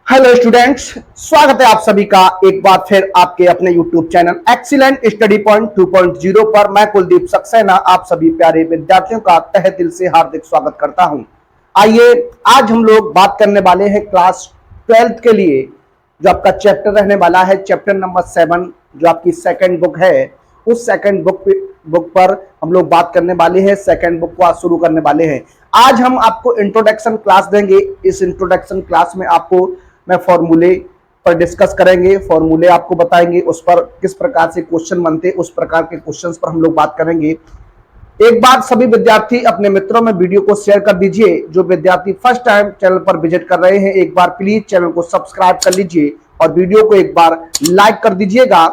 Hello students, स्वागत है आप सभी का एक बार फिर आपके अपने YouTube channel excellent study point 2.0 पर। मैं कुलदीप सक्सेना आप सभी प्यारे विद्यार्थियों का तहे दिल से हार्दिक स्वागत करता हूं। आइए आज हम लोग बात करने वाले हैं क्लास 12th के लिए जो आपका चैप्टर रहने वाला है, चैप्टर नंबर 7 जो आपकी सेकंड बुक है। उस सेकंड बुक पर हम लोग बात करने वाले हैं, सेकंड बुक को आज शुरू करने वाले हैं। आज हम आपको इंट्रोडक्शन क्लास देंगे। इस इंट्रोडक्शन क्लास में आपको मैं फॉर्मूले पर डिस्कस करेंगे, फॉर्मूले आपको बताएंगे, उस पर किस प्रकार से क्वेश्चन बनते उस प्रकार के क्वेश्चंस पर हम लोग बात करेंगे। एक बार सभी विद्यार्थी अपने मित्रों में वीडियो को शेयर कर दीजिए। जो विद्यार्थी फर्स्ट टाइम चैनल पर विजिट कर रहे हैं, एक बार प्लीज चैनल को सब्सक्राइब कर लीजिए और वीडियो को एक बार लाइक कर दीजिएगा।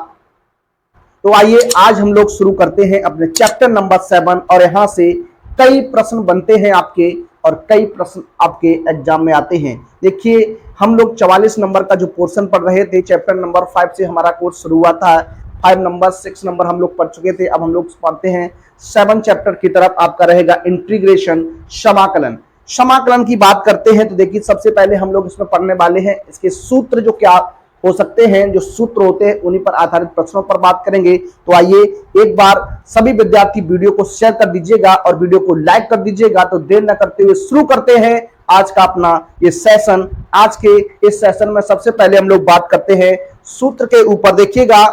तो आइए आज हम लोग शुरू करते हैं अपने चैप्टर नंबर 7 और यहां से कई प्रश्न बनते हैं आपके और कई प्रश्न आपके एग्जाम में आते हैं। देखिए हम लोग 44 नंबर का जो पोर्शन पढ़ रहे थे, चैप्टर नंबर 5 से हमारा कोर्स शुरू हुआ था। 5 नंबर 6 नंबर हम लोग पढ़ चुके थे। अब हम लोग पढ़ते हैं 7 चैप्टर की तरफ। आपका रहेगा इंटीग्रेशन, समाकलन। समाकलन की बात करते हैं तो देखिए सबसे पहले हम लोग इसमें पढ़ने वाले हैं इसके सूत्र जो क्या हो सकते हैं, जो सूत्र होते हैं उन्हीं पर आधारित प्रश्नों पर बात करेंगे। तो आइए एक बार सभी विद्यार्थी वीडियो को शेयर कर दीजिएगा और वीडियो को लाइक कर दीजिएगा। तो देर न करते हुए शुरू करते हैं आज का अपना ये सेशन। आज के इस सेशन में सबसे पहले हम लोग बात करते हैं सूत्र के ऊपर। देखिएगा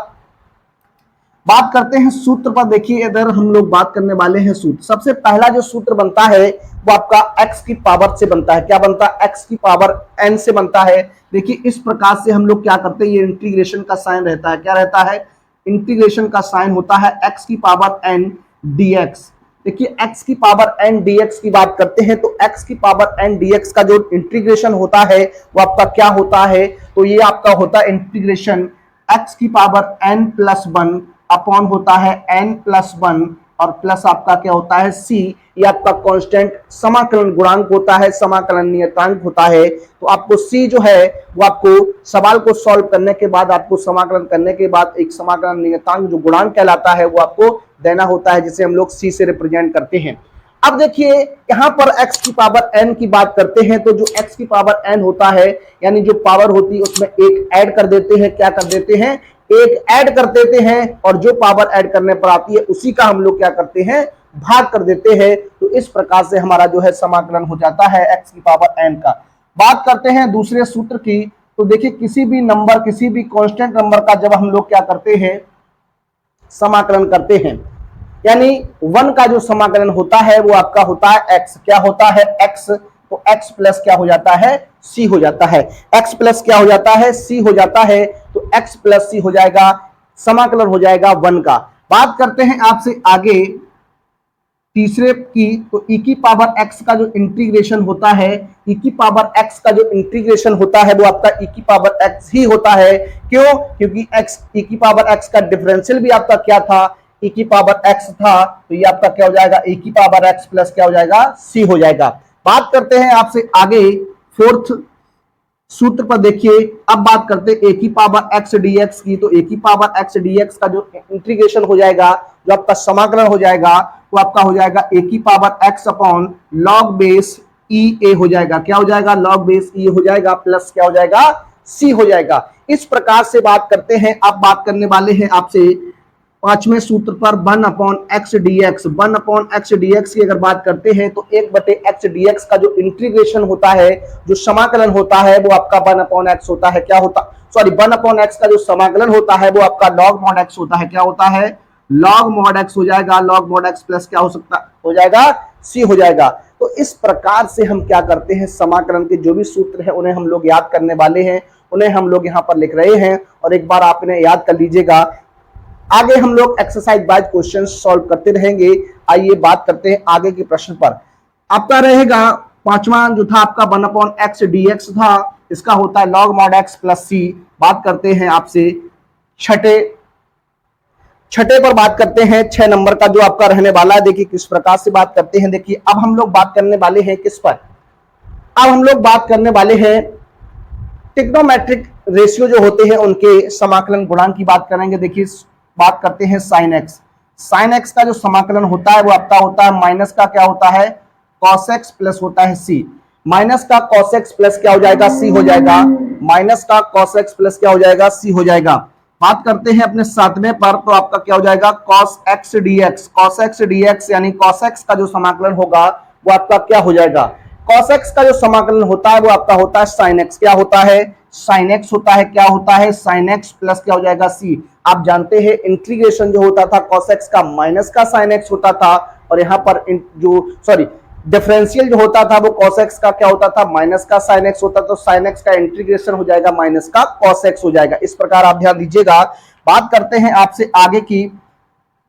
बात करते हैं सूत्र पर। देखिए इधर हम लोग बात करने वाले हैं सूत्र। सबसे पहला जो सूत्र बनता है वो आपका x की पावर से बनता है। क्या बनता है? x की पावर n से बनता है। देखिए इस प्रकार से हम लोग क्या करते हैं, ये इंटीग्रेशन का साइन रहता है। क्या रहता है? इंटीग्रेशन का साइन होता है x की पावर n dx। देखिए x की पावर n dx की बात करते हैं तो x की पावर n dx का जो इंटीग्रेशन होता है वो आपका क्या होता है? तो ये आपका होता है इंटीग्रेशन x की पावर n प्लस 1 अपॉन होता है n प्लस 1 और प्लस आपका क्या होता है c। ये आपका कांस्टेंट समाकलन गुणांक होता है, समाकलन नियतांक होता है। तो आपको c जो है वो आपको सवाल को सॉल्व करने के बाद, आपको समाकलन करने के बाद एक समाकलन नियतांक जो गुणांक कहलाता है वो आपको देना होता है, जिसे हम लोग c से रिप्रेजेंट करते हैं। अब देखिए यहां पर x की पावर n की बात करते हैं तो जो x की पावर n होता है यानी जो पावर होती है उसमें एक ऐड कर देते हैं। क्या कर देते हैं? एक ऐड कर देते हैं और जो पावर ऐड करने पर आती है उसी का हम लोग क्या करते हैं? भाग कर देते हैं। तो इस प्रकार से हमारा जो है समाकलन हो जाता है x की पावर n का। बात करते हैं दूसरे सूत्र की। तो देखिए किसी भी नंबर, किसी भी कांस्टेंट नंबर का जब हम लोग क्या करते हैं, समाकलन करते हैं, यानी 1 का जो समाकलन होता है वो आपका होता है x। क्या होता है? x। तो x प्लस क्या हो जाता है? c हो जाता है। x प्लस क्या हो जाता है? c हो जाता है। तो x प्लस c हो जाएगा, समाकलन हो जाएगा 1 का। बात करते हैं आपसे आगे तीसरे की। तो e की पावर x का जो इंटीग्रेशन होता है, e की पावर x का जो इंटीग्रेशन होता है वो आपका e की पावर x ही होता है। क्यों? क्योंकि x, e की पावर x का डिफरेंशियल भी आपका क्या था? e की पावर x था। तो ये आपका क्या हो जाएगा? e की पावर x प्लस क्या हो जाएगा? c हो जाएगा। बात करते हैं आपसे आगे फोर्थ सूत्र पर। देखिए अब बात करते हैं a की पावर x dx की। तो a की पावर x dx का जो इंटीग्रेशन हो जाएगा, जो आपका समाकलन हो जाएगा वो आपका हो जाएगा a की power x upon log base e a हो जाएगा। क्या हो जाएगा? लॉग बेस e हो जाएगा प्लस क्या हो जाएगा? c हो जाएगा। इस प्रकार से बात करते हैं। अब बात करने वाले हैं आपसे पांचवें सूत्र पर 1 upon x dx। 1 upon x dx की अगर बात करते हैं तो 1/x dx का जो इंटीग्रेशन होता है, जो समाकलन होता है वो आपका 1 अपॉन एक्स होता है। क्या होता? सॉरी, 1 अपॉन एक्स का जो समाकलन होता है वो आपका लॉग मॉड एक्स होता है। क्या होता है? लॉग मॉड एक्स हो जाएगा। लॉग मॉड एक्स प्लस क्या हो सकता हो जाएगा? c हो जाएगा। तो इस प्रकार से हम क्या करते हैं, समाकलन के जो भी सूत्र है उन्हें हम लोग याद करने वाले हैं, उन्हें हम लोग यहाँ पर लिख रहे हैं और एक बार आप इन्हें याद कर लीजिएगा। आगे हम लोग एक्सरसाइज वाइज क्वेश्चन सॉल्व करते रहेंगे। आइए बात करते हैं आगे के प्रश्न पर। आपका रहेगा पांचवा जो था आपका 1 अपॉन एक्स dx था, इसका होता है log mod x plus c। बात करते हैं आपसे छठे पर बात करते हैं 6 नंबर का जो आपका रहने वाला है। देखिए किस प्रकार से बात करते हैं। देखिए अब हम लोग बात करने वाले हैं किस पर? अब हम लोग बात करने वाले हैं ट्रिग्नोमेट्रिक रेशियो जो होते हैं उनके समाकलन गुणांक की बात करेंगे। देखिए बात करते हैं साइन एक्स। साइन एक्स का जो समाकलन होता है वो आपका होता है माइनस का क्या होता है? कॉस एक्स प्लस होता है सी। माइनस का cos x प्लस क्या हो जाएगा, c हो जाएगा। माइनस का cos x प्लस क्या हो जाएगा, c हो जाएगा। बात करते हैं अपने सातवें पर, तो आपका क्या हो जाएगा, cos x dx। cos x dx यानी cos x का जो समाकलन होगा वो आपका क्या हो जाएगा, cos x का जो समाकलन होता है वो आपका होता है sin x। क्या होता है, sin x होता है। क्या होता है, sin x प्लस क्या हो जाएगा, c। आप जानते हैं इंटीग्रेशन जो होता था cos x का माइनस का sin x होता था, और यहाँ पर जो सॉरी डिफरेंशियल जो होता था वो cos x का क्या होता था, माइनस का sin x होता। तो sin x का इंटीग्रेशन हो जाएगा माइनस का cos x हो जाएगा। इस प्रकार आप ध्यान दीजिएगा। बात करते हैं आपसे आगे की,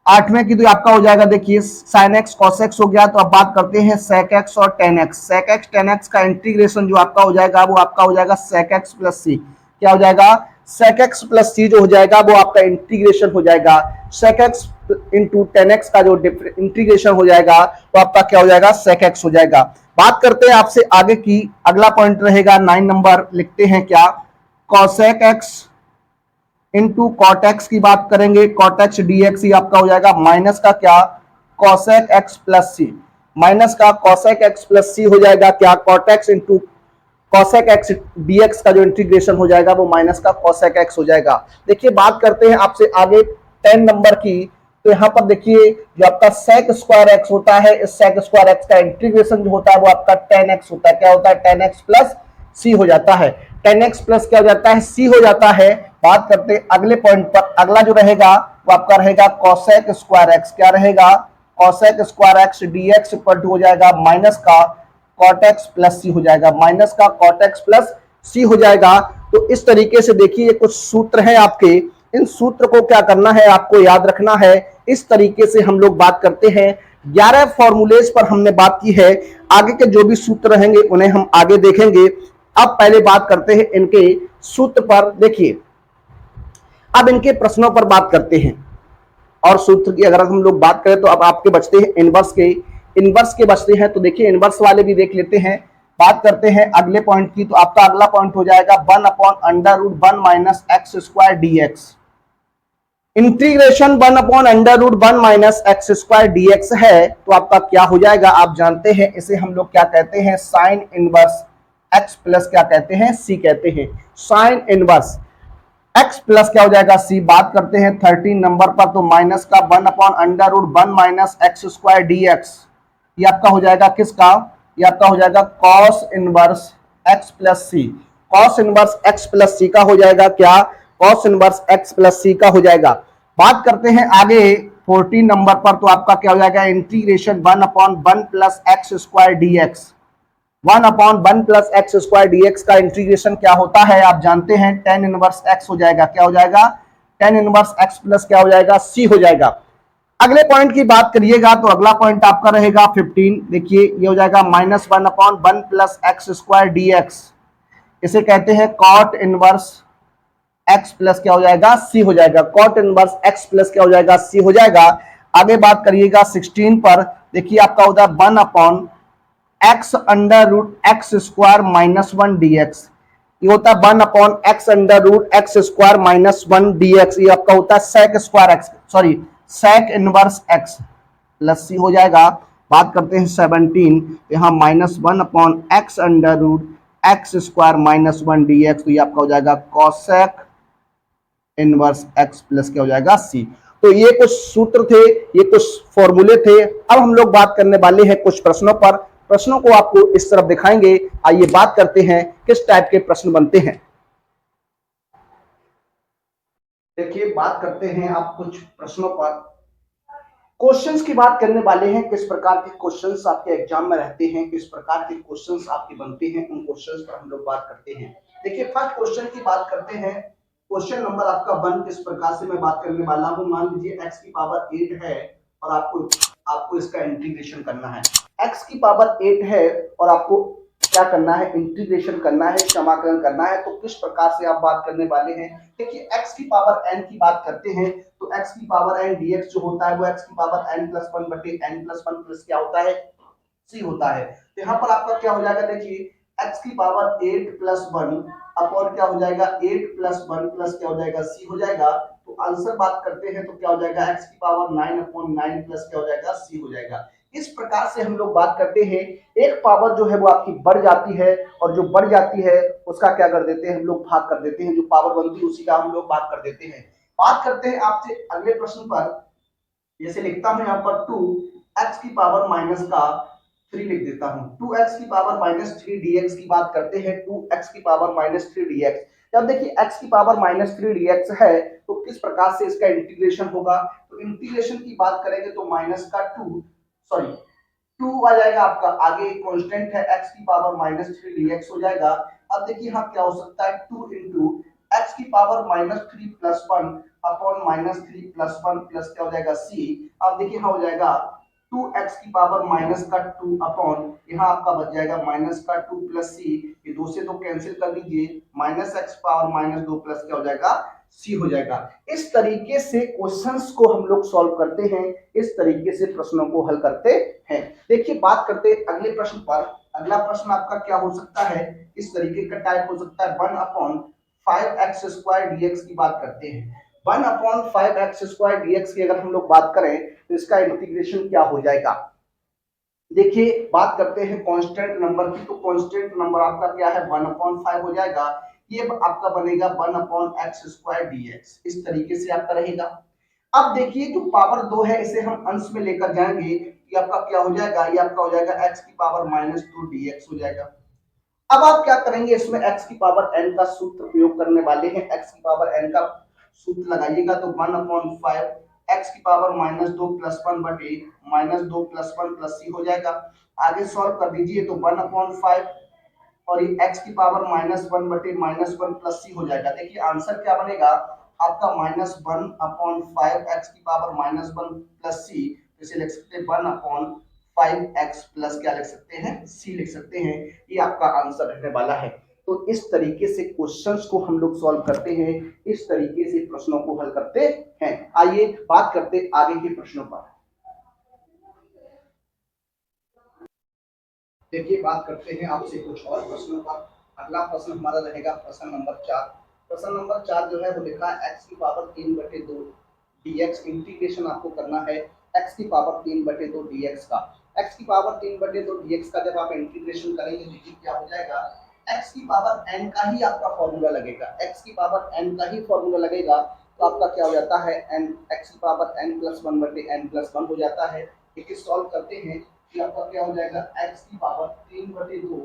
आठवें की, तो आपका हो जाएगा, देखिए sin x cos x हो गया। तो अब बात करते हैं sec x और tan x। sec x tan x का इंटीग्रेशन जो आपका हो जाएगा वो आपका हो जाएगा sec x प्लस c। क्या हो जाएगा, sec x प्लस c जो हो जाएगा वो आपका इंटीग्रेशन हो जाएगा sec x into tan x का जो इंटीग्रेशन हो जाएगा वो आपका क्या हो जाएगा, sec x हो जाएगा। बात करते हैं आपसे आगे की, अगला पॉइंट रहेगा 9 नंबर, लिखते हैं क्या, cosec x into cot x की बात करेंगे, कॉट एक्स डीएक्स ही आपका हो जाएगा माइनस का क्या, cosec x plus c. Minus का कॉसेक एक्स प्लस सी हो जाएगा क्या, cot x into cosec x dx का जो इंटीग्रेशन हो जाएगा वो माइनस का कॉसेक एक्स हो जाएगा। देखिए बात करते हैं आपसे आगे 10 नंबर की, तो यहाँ पर देखिए जो आपका सेक स्क्वायर एक्स होता है, इस सेक स्क्वायर एक्स का इंटीग्रेशन जो होता है वो आपका टेन एक्स होता है। क्या होता है, टेन एक्स प्लस सी हो जाता है। टेन एक्स प्लस क्या हो जाता है, सी हो जाता है। बात करते हैं अगले पॉइंट पर, अगला जो रहेगा वो आपका रहेगा कॉसेक स्क्वायर एक्स। क्या रहेगा, cosec square x dx equal to हो जाएगा माइनस का कॉट एक्स प्लस सी हो जाएगा, माइनस का कॉट एक्स प्लस सी हो जाएगा। तो इस तरीके से देखिए ये कुछ सूत्र हैं आपके, इन सूत्र को क्या करना है, आपको याद रखना है। इस तरीके से हम लोग बात करते हैं। 11 फॉर्मूलेज पर हमने बात की है, आगे के जो भी सूत्र रहेंगे उन्हें हम आगे देखेंगे। अब पहले बात करते हैं इनके सूत्र पर। देखिए अब इनके प्रश्नों पर बात करते हैं, और सूत्र की अगर हम लोग बात करें तो अब आपके बचते हैं इनवर्स के, इनवर्स के बचते हैं। तो देखिए इनवर्स वाले भी देख लेते हैं। बात करते हैं अगले पॉइंट की, तो आपका अगला पॉइंट हो जाएगा 1 upon under root 1 minus x square dx. Integration 1 upon under root 1 minus x square dx है, तो आपका क्या हो जाएगा, आप जानते हैं इसे हम लोग क्या कहते हैं, साइन इनवर्स एक्स प्लस क्या कहते हैं, सी कहते हैं। साइन इनवर्स x प्लस क्या हो जाएगा, c। बात करते हैं 13 नंबर पर, तो माइनस का 1 upon under root 1 minus x square dx, ये आपका हो जाएगा किसका, ये आपका हो जाएगा cos inverse x plus c. Cos inverse x plus c का हो जाएगा क्या, cos inverse x plus c का हो जाएगा। बात करते हैं आगे 14 नंबर पर, तो आपका क्या हो जाएगा, integration 1 upon 1 plus x square dx. 1 upon 1 plus x square dx का इंटीग्रेशन क्या होता है, आप जानते हैं टेन इनवर्स एक्स हो जाएगा। क्या हो जाएगा, टेन इनवर्स एक्स प्लस क्या हो जाएगा, सी हो जाएगा। अगले पॉइंट की बात करिएगा तो अगला पॉइंट आपका रहेगा 15। देखिए ये हो जाएगा minus 1 upon 1 plus x square dx, इसे कहते हैं कॉट इनवर्स एक्स प्लस क्या हो जाएगा, सी हो जाएगा। कॉट इनवर्स एक्स प्लस क्या हो जाएगा, सी हो जाएगा। आगे बात करिएगा 16 पर, देखिए आपका होता है 1 upon x under root x square minus 1 dx. ये होता है 1 upon x under root x square minus 1 dx. ये आपका होता है sec square x, sorry sec inverse x plus c हो जाएगा। बात करते हैं 17, यहाँ minus 1 upon x under root x square minus 1 dx, तो ये आपका हो जाएगा कॉसेक इनवर्स एक्स प्लस क्या हो जाएगा, सी। तो ये कुछ सूत्र थे, ये कुछ फॉर्मूले थे। अब हम लोग बात करने वाले हैं कुछ प्रश्नों पर। प्रश्नों को आपको इस तरफ दिखाएंगे। आइए बात करते हैं किस टाइप के प्रश्न बनते हैं। देखिए बात करते हैं आप कुछ प्रश्नों पर। क्वेश्चंस की बात करने वाले हैं, किस प्रकार के क्वेश्चंस आपके एग्जाम में रहते हैं, किस प्रकार के क्वेश्चंस आपके बनते हैं, उन क्वेश्चंस पर हम लोग बात करते हैं। देखिए फर्स्ट क्वेश्चन की बात करते हैं। क्वेश्चन नंबर आपका 1 किस प्रकार से मैं बात करने वाला हूं। मान लीजिए x की पावर 8 है और आपको इसका इंटीग्रेशन करना है। x की पावर 8 है और आपको क्या करना है, इंटीग्रेशन करना है, समाकलन करना है। तो किस प्रकार से आप बात करने वाले हैं। देखिए x की पावर n की बात करते हैं, तो x की पावर n dx जो होता है वो x की पावर n प्लस 1 बटे n प्लस 1 प्लस क्या होता है, c होता है। तो यहाँ पर आपका क्या हो जाएगा, देखिए x की पावर 8 प्लस 1 अपॉन क्या हो जाएगा, 8 प्लस 1 प्लस क्या हो जाएगा, c हो जाएगा। तो आंसर बात करते हैं तो क्या हो जाएगा, x की पावर 9 अपॉन 9 प्लस क्या हो जाएगा, c हो जाएगा। इस प्रकार से हम लोग बात करते हैं, एक पावर जो है वो आपकी बढ़ जाती है और जो बढ़ जाती है उसका क्या कर देते हैं हम लोग, भाग कर देते हैं, जो पावर बनती है उसी का हम लोग भाग कर देते हैं। बात करते हैं आपसे अगले प्रश्न पर। जैसे लिखता हूं यहाँ पर 2x की पावर माइनस का 3 लिख देता हूं। 2x की पावर माइनस 3 dx की बात करते हैं। 2x की पावर माइनस 3 dx, जब देखिए x की पावर माइनस 3 dx है तो किस प्रकार से इसका इंटीग्रेशन होगा। तो इंटीग्रेशन की बात करेंगे तो माइनस का 2, सॉरी 2 आ जाएगा आपका, आगे एक कांस्टेंट है x की पावर माइनस 3 dx हो जाएगा। अब देखिए यहाँ क्या हो सकता है, 2 इंटू एक्स की power minus 3 plus 1 upon minus 3 plus 1 plus क्या हो जाएगा c। अब देखिए यहाँ हो जाएगा 2x की पावर माइनस का 2 अपॉन, यहाँ आपका बच जाएगा माइनस का 2 प्लस c, ये दो से तो कैंसिल कर दीजिए, minus x power minus 2 plus क्या हो जाएगा सी हो जाएगा। इस तरीके से क्वेश्चंस को हम लोग सॉल्व करते हैं, इस तरीके से प्रश्नों को हल करते हैं। देखिए बात करते हैं अगले प्रश्न पर। अगला प्रश्न आपका क्या हो सकता है, इस तरीके का टाइप हो सकता है, 1 अपॉन 5x स्क्वायर dx की बात करते हैं। 1 अपॉन 5x स्क्वायर dx की अगर हम लोग बात करें तो इसका इंटीग्रेशन क्या हो जाएगा। देखिए बात करते हैं कांस्टेंट नंबर की, तो कांस्टेंट नंबर आपका क्या है 1 अपॉन 5 हो जाएगा, ये आपका बनेगा 1 अपॉन एक्स स्क्वायर dx, इस तरीके से आपका रहेगा। अब देखिए जो पावर 2 है इसे हम अंश में लेकर जाएंगे, ये आपका क्या हो जाएगा, ये आपका हो जाएगा x की पावर माइनस 2 dx हो जाएगा। अब आप क्या करेंगे, इसमें x की पावर n का सूत्र प्रयोग करने वाले हैं, x की पावर n का सूत्र लगाइएगा तो 1 अपॉन 5 एक्स की पावर माइनस 2 प्लस 1 बटे माइनस 2 प्लस 1 प्लस सी हो जाएगा। आगे सॉल्व कर दीजिए तो 1 अपॉन 5 और ये x की पावर माइनस 1 बटे माइनस 1 प्लस सी हो जाएगा। देखिए आंसर क्या बनेगा आपका माइनस 1 अपॉन 5 एक्स की पावर माइनस 1 प्लस सी, इसे लिख सकते हैं 1 अपॉन 5x प्लस क्या लिख सकते हैं c लिख सकते हैं, ये आपका आंसर रहने वाला है। तो इस तरीके से क्वेश्चंस को हम लोग सॉल्व करते हैं, इस तरीके से प्रश्नों को हल करते हैं। आइए बात करते आगे के प्रश्नों पर। देखिए बात करते हैं आपसे कुछ और प्रश्नों का। अगला प्रश्न हमारा रहेगा प्रश्न नंबर 4। प्रश्न नंबर 4 जो है वो लिखा है x की पावर 3 बटे 2 dx, इंटीग्रेशन आपको करना है x की पावर 3 बटे 2 dx का। x की पावर 3 बटे 2 dx का जब आप इंटीग्रेशन करेंगे देखिए क्या हो जाएगा, x की पावर n का ही आपका फॉर्मूला लगेगा, x की पावर n का ही फॉर्मूला लगेगा तो आपका क्या हो जाता है n, x की पावर n प्लस 1 बटे n प्लस 1 हो जाता है। इसे सॉल्व करते हैं कि आपका क्या हो जाएगा, x की पावर 3 बटे 2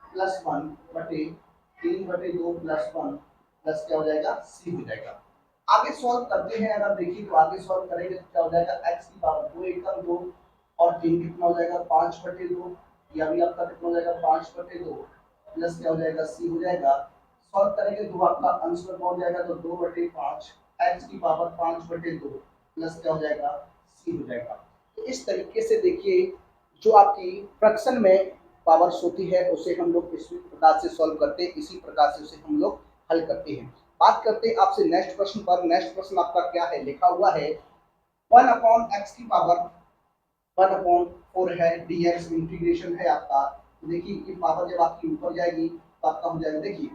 प्लस 1 बटे 3 बटे 2 प्लस 1 प्लस क्या हो जाएगा c हो जाएगा। आगे सॉल्व करते हैं, अगर देखिए तो आगे सॉल्व करेंगे तो क्या हो जाएगा, x की पावर 2 एकम 2 और 3 कितना हो जाएगा 5 बटे 2, या भी आपका कितना हो जाएगा 5 बटे 2 प्लस क्या हो जाएगा c हो जाएगा। सॉल्व करेंगे तो आपका अंश में पहुंच जाएगा तो 2 बटे 5 x की पावर 5 बटे 2 प्लस क्या हो जाएगा c हो जाएगा। तो इस तरीके से देखिए जो आपकी फ्रैक्शन में पावर्स होती है उसे हम लोग इसी प्रकार से सॉल्व करते हैं, इसी प्रकार से उसे हम लोग हल करते हैं। बात करते हैं आपसे नेक्स्ट प्रश्न पर। नेक्स्ट प्रश्न आपका क्या है, लिखा हुआ है 1 अपॉन एक्स की पावर 1 अपॉन 4 है dx, इंटीग्रेशन है आपका। तो देखिए ये पावर जब आपकी ऊपर जाएगी तो आपका हो जाएगा, देखिए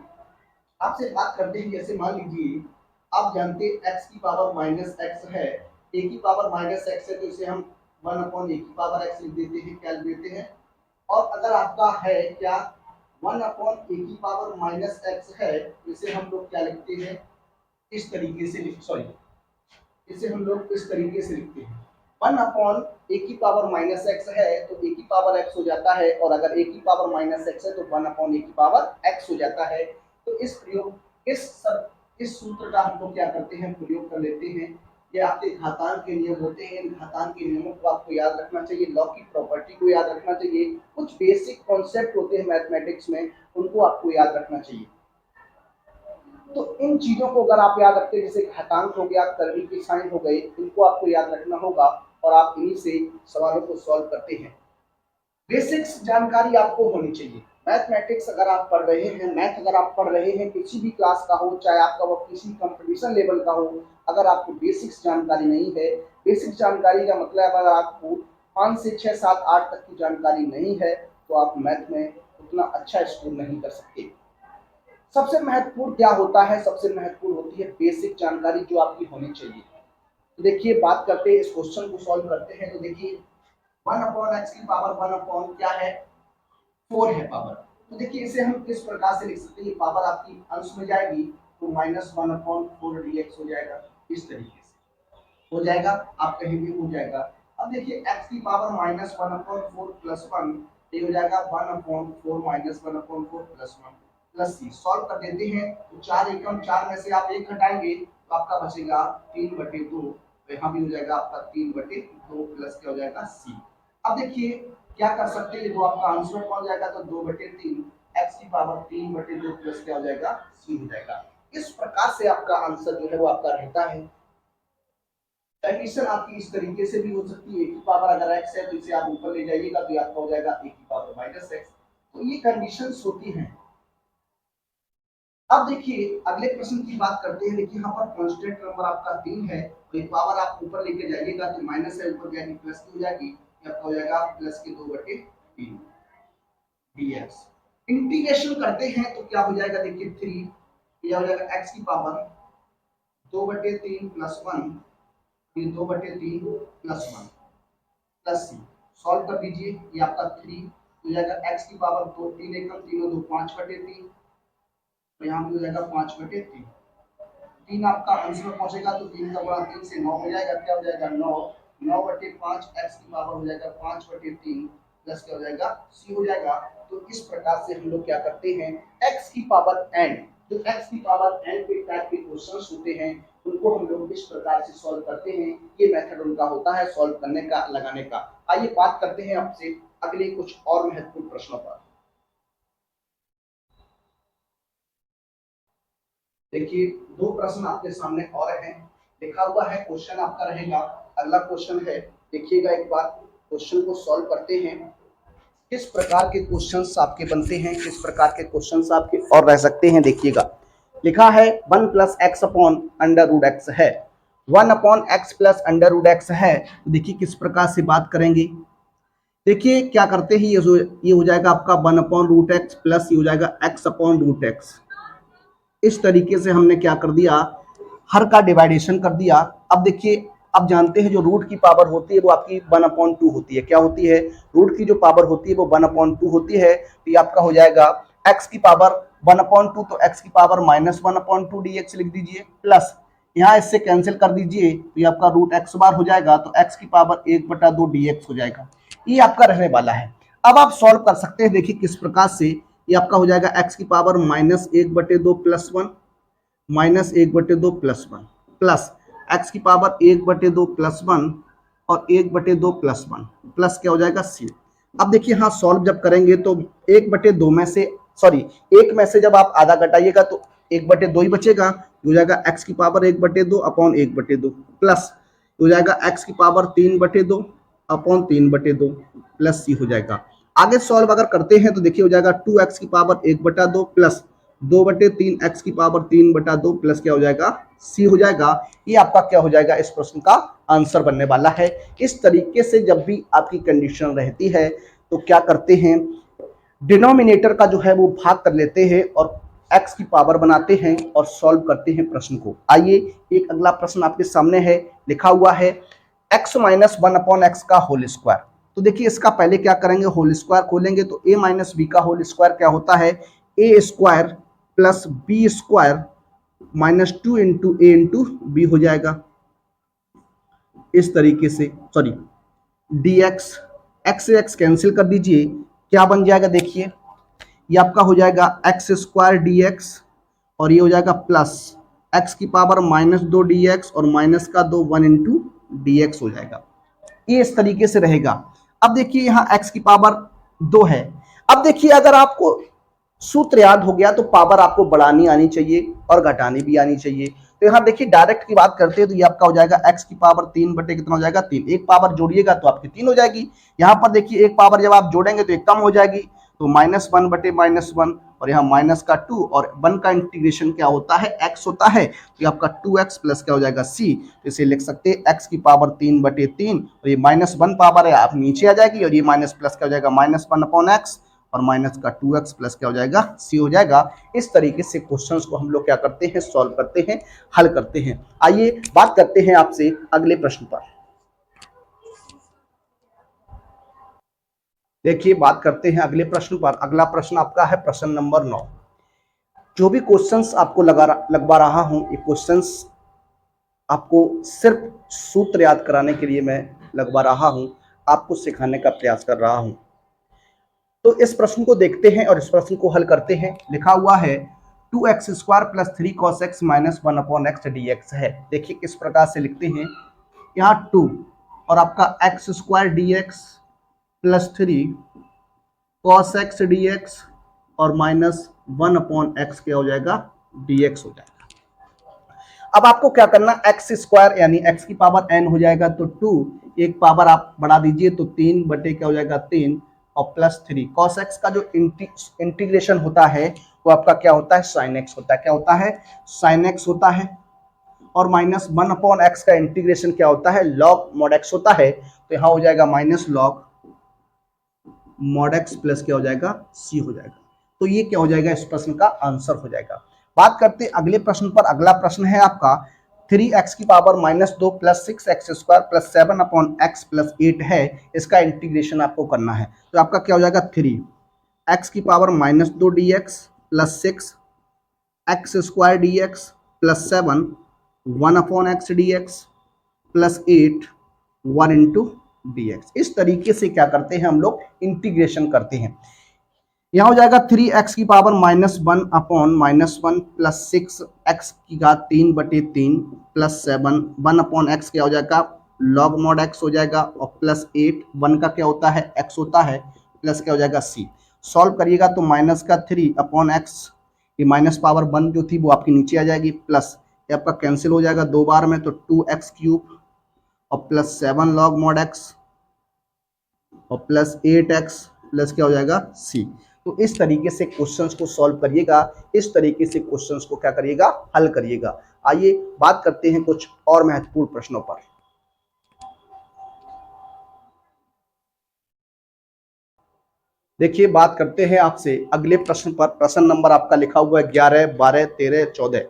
आपसे बात करते हैं, जैसे मान लीजिए आप जानते हैं x की पावर माइनस एक्स है, a की पावर माइनस एक्स है तो इसे हम 1 अपॉन a की पावर x लिख देते हैं, क्या लिख देते हैं। और अगर आपका है क्या 1 अपॉन a की पावर माइनस एक्स है, इसे हम लोग क्या लिखते हैं, इस तरीके से इसे हम लोग इस तरीके से लिखते हैं 1 अपॉन a की पावर माइनस एक्स है तो a की पावर x हो जाता है, और अगर a की पावर माइनस एक्स है तो 1 अपॉन a की पावर x हो जाता है। तो इस प्रयोग इस सूत्र का हम लोग क्या करते हैं, प्रयोग कर लेते हैं। ये आपके घातांक के नियम होते हैं, इन घातांक के नियमों को आपको याद रखना चाहिए, लॉ की प्रॉपर्टी को याद रखना चाहिए, कुछ बेसिक कॉन्सेप्ट होते हैं मैथमेटिक्स में उनको आपको याद रखना चाहिए। तो इन चीजों को अगर आप याद रखते हैं, जैसे घातांक हो गया, कर्वी के साइन हो गए, इनको आपको याद रखना होगा और आप इन्हीं से सवालों को सॉल्व करते हैं। बेसिक्स जानकारी आपको होनी चाहिए। मैथमेटिक्स अगर आप पढ़ रहे हैं, मैथ अगर आप पढ़ रहे हैं, किसी भी क्लास का हो, चाहे आपका वो किसी कंपटीशन लेवल का हो, अगर आपको बेसिक्स जानकारी नहीं है, बेसिक जानकारी का मतलब अगर आपको 5 से 6 7 8 तक की जानकारी नहीं है तो आप मैथ में उतना अच्छा स्कोर नहीं कर सकते। सबसे महत्वपूर्ण क्या होता है, सबसे महत्वपूर्ण होती है बेसिक जानकारी जो आपकी होनी चाहिए। तो देखिए बात करते हैं, इस क्वेश्चन को सॉल्व करते हैं। तो देखिए 1 अपॉन एक्स की पावर 1 अपॉन क्या है 4 है पावर। तो देखिए इसे हम किस प्रकार से लिख सकते हैं, ये पावर आपकी अंश में जाएगी तो -1 अपॉन 4 dx हो जाएगा, इस तरीके से हो जाएगा, आप कहेंगे हो जाएगा। अब देखिए x की पावर -1 अपॉन 4 प्लस 1, ये हो जाएगा 1 upon 4 -1 upon 4 plus 1 plus c। Solve कर देते हैं तो 4 एकम 4 में से आप 1 घटाएंगे तो आपका बचेगा 3/2, तो यहाँ भी हो जाएगा आपका 3/2 प्लस क्या हो जाएगा c। अब देखिए क्या कर सकते हैं, जो आपका आंसर कौन जाएगा तो 2/3 x की पावर 3/2 प्लस क्या हो जाएगा c हो जाएगा। इस प्रकार से आपका आंसर जो है वो आपका रहता है। कंडीशन आपकी इस तरीके से भी हो सकती है कि पावर अगर x है तो इसे आप ऊपर ले जाइएगा तो आपका हो जाएगा a की पावर -x। तो ये कंडीशंस होती हैं। अब देखिए अगले प्रश्न की बात करते हैं। देखिए यहाँ पर कांस्टेंट नंबर आपका 3 है, तो एक पावर आप ऊपर लेके जाइएगा तो माइनस है, ऊपर जाएगी प्लस की हो जाएगी, ये आपका हो जाएगा प्लस के 2/3 dx। इंटीग्रेशन करते हैं तो क्या हो जाएगा, देखिए 3 यह हो जाएगा x की पावर 2/3 प्लस 1, फिर 2/3 प्लस 1 प्लस c। सॉल्व कर दीजिए, ये आपका 3 हो जाएगा x की पावर 2, 3 एकम 3 और 2 5/3, तो यहाँ पे हो जाएगा 5/3। 3 आपका आंसर में पहुंचेगा तो 3 का गुणा 3 से 9 हो जाएगा, क्या हो जाएगा 9, 9/5 x की पावर हो जाएगा 5/3 प्लस क्या हो जाएगा c हो जाएगा। तो इस प्रकार से हम लोग क्या करते हैं, x की पावर n, जो x की पावर n के टाइप के क्वेश्चंस होते हैं उनको हम लोग इस प्रकार से सॉल्व करते हैं। ये मेथड उनका होता है सॉल्व करने का, लगाने का। आइए बात करते हैं आपसे अगले कुछ और महत्वपूर्ण प्रश्नों पर। देखिए दो प्रश्न आपके सामने और हैं, लिखा हुआ है क्वेश्चन आपका रहेगा। अगला क्वेश्चन है, देखिएगा एक बार क्वेश्चन को सॉल्व करते हैं। किस प्रकार के क्वेश्चंस आपके बनते हैं, किस प्रकार के क्वेश्चंस आपके और रह सकते हैं। देखिएगा लिखा है 1 plus x upon under root x है, 1 upon x plus under root x है। देखिए किस प्रकार से बात करेंगे। देखिए क्या करते हैं, ये हो जाएगा आपका 1 अपॉन रूट एक्स प्लस ये हो जाएगा एक्स अपॉन रूट एक्स। इस तरीके से हमने क्या कर दिया, हर का डिवाइडेशन कर दिया। अब देखिए अब जानते हैं जो रूट की पावर होती है वो आपकी 1/2 होती है। क्या होती है, रूट की जो पावर होती है वो 1/2 होती है। तो ये आपका हो जाएगा x की पावर 1/2, तो x की पावर -1/2 dx लिख दीजिए, प्लस यहाँ इससे कैंसिल कर दीजिए तो ये आपका रूट एक्स बार हो जाएगा, तो x की पावर 1/2 dx हो जाएगा। ये आपका रहने वाला है। अब आप सॉल्व कर सकते हैं, देखिए किस प्रकार से। ये आपका हो जाएगा x की power -1/2 plus 1, -1/2 plus 1 plus x की पावर 1/2 प्लस 1 और 1/2 प्लस 1 प्लस क्या हो जाएगा c। अब देखिए हाँ सॉल्व जब करेंगे तो 1/2 में से सॉरी 1 में से जब आप आधा घटाइएगा तो 1/2 ही बचेगा, हो जाएगा x की पावर 1/2 अपॉन 1/2 प्लस हो जाएगा x की पावर 3/2 अपॉन 3/2 प्लस c हो जाएगा। आगे सॉल्व अगर करते हैं तो देखिए हो जाएगा 2x की पावर 1/2 प्लस 2/3 x की पावर 3/2 प्लस क्या हो जाएगा c हो जाएगा। ये आपका क्या हो जाएगा, इस प्रश्न का आंसर बनने वाला है। इस तरीके से जब भी आपकी कंडीशन रहती है तो क्या करते हैं, डिनोमिनेटर का जो है वो भाग कर लेते हैं और x की पावर बनाते हैं और सॉल्व करते हैं प्रश्न को। आइए एक अगला प्रश्न आपके सामने है, लिखा हुआ है x - 1/x का होल स्क्वायर। तो देखिए इसका पहले क्या करेंगे, होल स्क्वायर खोलेंगे तो a - b का होल स्क्वायर क्या होता है, a square plus b square -2 into a into b हो जाएगा। इस तरीके से सॉरी dx, x से x कैंसिल कर दीजिए, क्या बन जाएगा देखिए, ये आपका हो जाएगा एक्स स्क्वायर dx और ये हो जाएगा प्लस x की पावर -2 dx और माइनस का 2 1 इंटू dx हो जाएगा। ये इस तरीके से रहेगा। अब देखिए यहाँ x की पावर 2 है। अब देखिए अगर आपको सूत्र याद हो गया तो पावर आपको बढ़ानी आनी चाहिए और घटानी भी आनी चाहिए। तो यहाँ देखिए डायरेक्ट की बात करते हैं तो ये आपका हो जाएगा x की पावर 3 बटे कितना हो जाएगा 3, एक पावर जोड़िएगा तो आपकी 3 हो जाएगी। यहाँ पर देखिए एक पावर जब आप जोड़ेंगे तो एक कम हो जाएगी, तो -1 बटे -1 और यहाँ माइनस का 2 और 1 का इंटीग्रेशन क्या होता है x होता है, तो आपका 2x प्लस क्या हो जाएगा c। तो इसे लिख सकते हैं x की पावर 3/3 और ये -1 पावर है आप नीचे आ जाएगी और ये माइनस प्लस क्या हो जाएगा -1/x और माइनस का 2x प्लस क्या हो जाएगा c हो जाएगा। इस तरीके से क्वेश्चंस को हम लोग क्या करते हैं, सॉल्व करते हैं, हल करते हैं। आइए बात करते हैं आपसे अगले प्रश्न पर। देखिए बात करते हैं अगले प्रश्न पर। अगला प्रश्न आपका है प्रश्न नंबर 9। जो भी क्वेश्चंस आपको लगवा रहा हूं, ये क्वेश्चंस आपको सिर्फ सूत्र याद कराने के लिए मैं लगवा रहा हूं, आपको सिखाने का प्रयास कर रहा हूं। तो इस प्रश्न को देखते हैं और इस प्रश्न को हल करते हैं। लिखा हुआ है 2x² plus 3 cos x minus 1/x dx है। देखिए किस प्रकार से लिखते हैं, यहाँ 2 और आपका x² dx plus 3 cos x dx और माइनस 1/x क्या हो जाएगा, dx हो जाएगा। अब आपको क्या करना, x² यानी x की पावर n हो जाएगा, तो 2 एक पावर आप बढ़ा दीजिए तो 3 बटे क्या हो जाएगा 3 और प्लस 3 cos x का जो इंटीग्रेशन होता है वो आपका क्या होता है, sin x होता है। क्या होता है, sin x होता है। और माइनस 1/x का इंटीग्रेशन क्या होता है, log mod x होता है। तो यहाँ हो जाएगा minus log mod x plus क्या हो जाएगा, c हो जाएगा। तो ये क्या हो जाएगा, इस प्रश्न का आंसर हो जाएगा। बात करते हैं अगले प्रश्न पर। अगला प्रश्न है आपका 3x की power -2 plus 6x² plus 7/x plus 8 है। इसका इंटीग्रेशन आपको करना है। तो आपका क्या हो जाएगा, 3x की power -2 dx plus 6x² dx plus 7 1/x dx plus 8 1 into dx। इस तरीके से क्या करते हैं हम लोग, इंटीग्रेशन करते हैं। यहाँ हो जाएगा 3x की पावर -1/-1 प्लस 6x की घात 3/3 प्लस 7 1/x क्या हो जाएगा, log mod x हो जाएगा और प्लस 8 1 का क्या होता है, x होता है, प्लस क्या हो जाएगा c। सॉल्व करिएगा तो माइनस का 3/x, ये माइनस पावर 1 जो थी वो आपकी नीचे आ जाएगी, प्लस ये आपका कैंसिल हो जाएगा 2 बार में, तो 2x³ और प्लस 7 log mod x और प्लस 8x प्लस क्या हो जाएगा c। तो इस तरीके से क्वेश्चंस को सॉल्व करिएगा, इस तरीके से क्वेश्चंस को क्या करिएगा, हल करिएगा। आइए बात करते हैं कुछ और महत्वपूर्ण प्रश्नों पर। देखिए बात करते हैं आपसे अगले प्रश्न पर। प्रश्न नंबर आपका लिखा हुआ है 11, 12, 13, 14।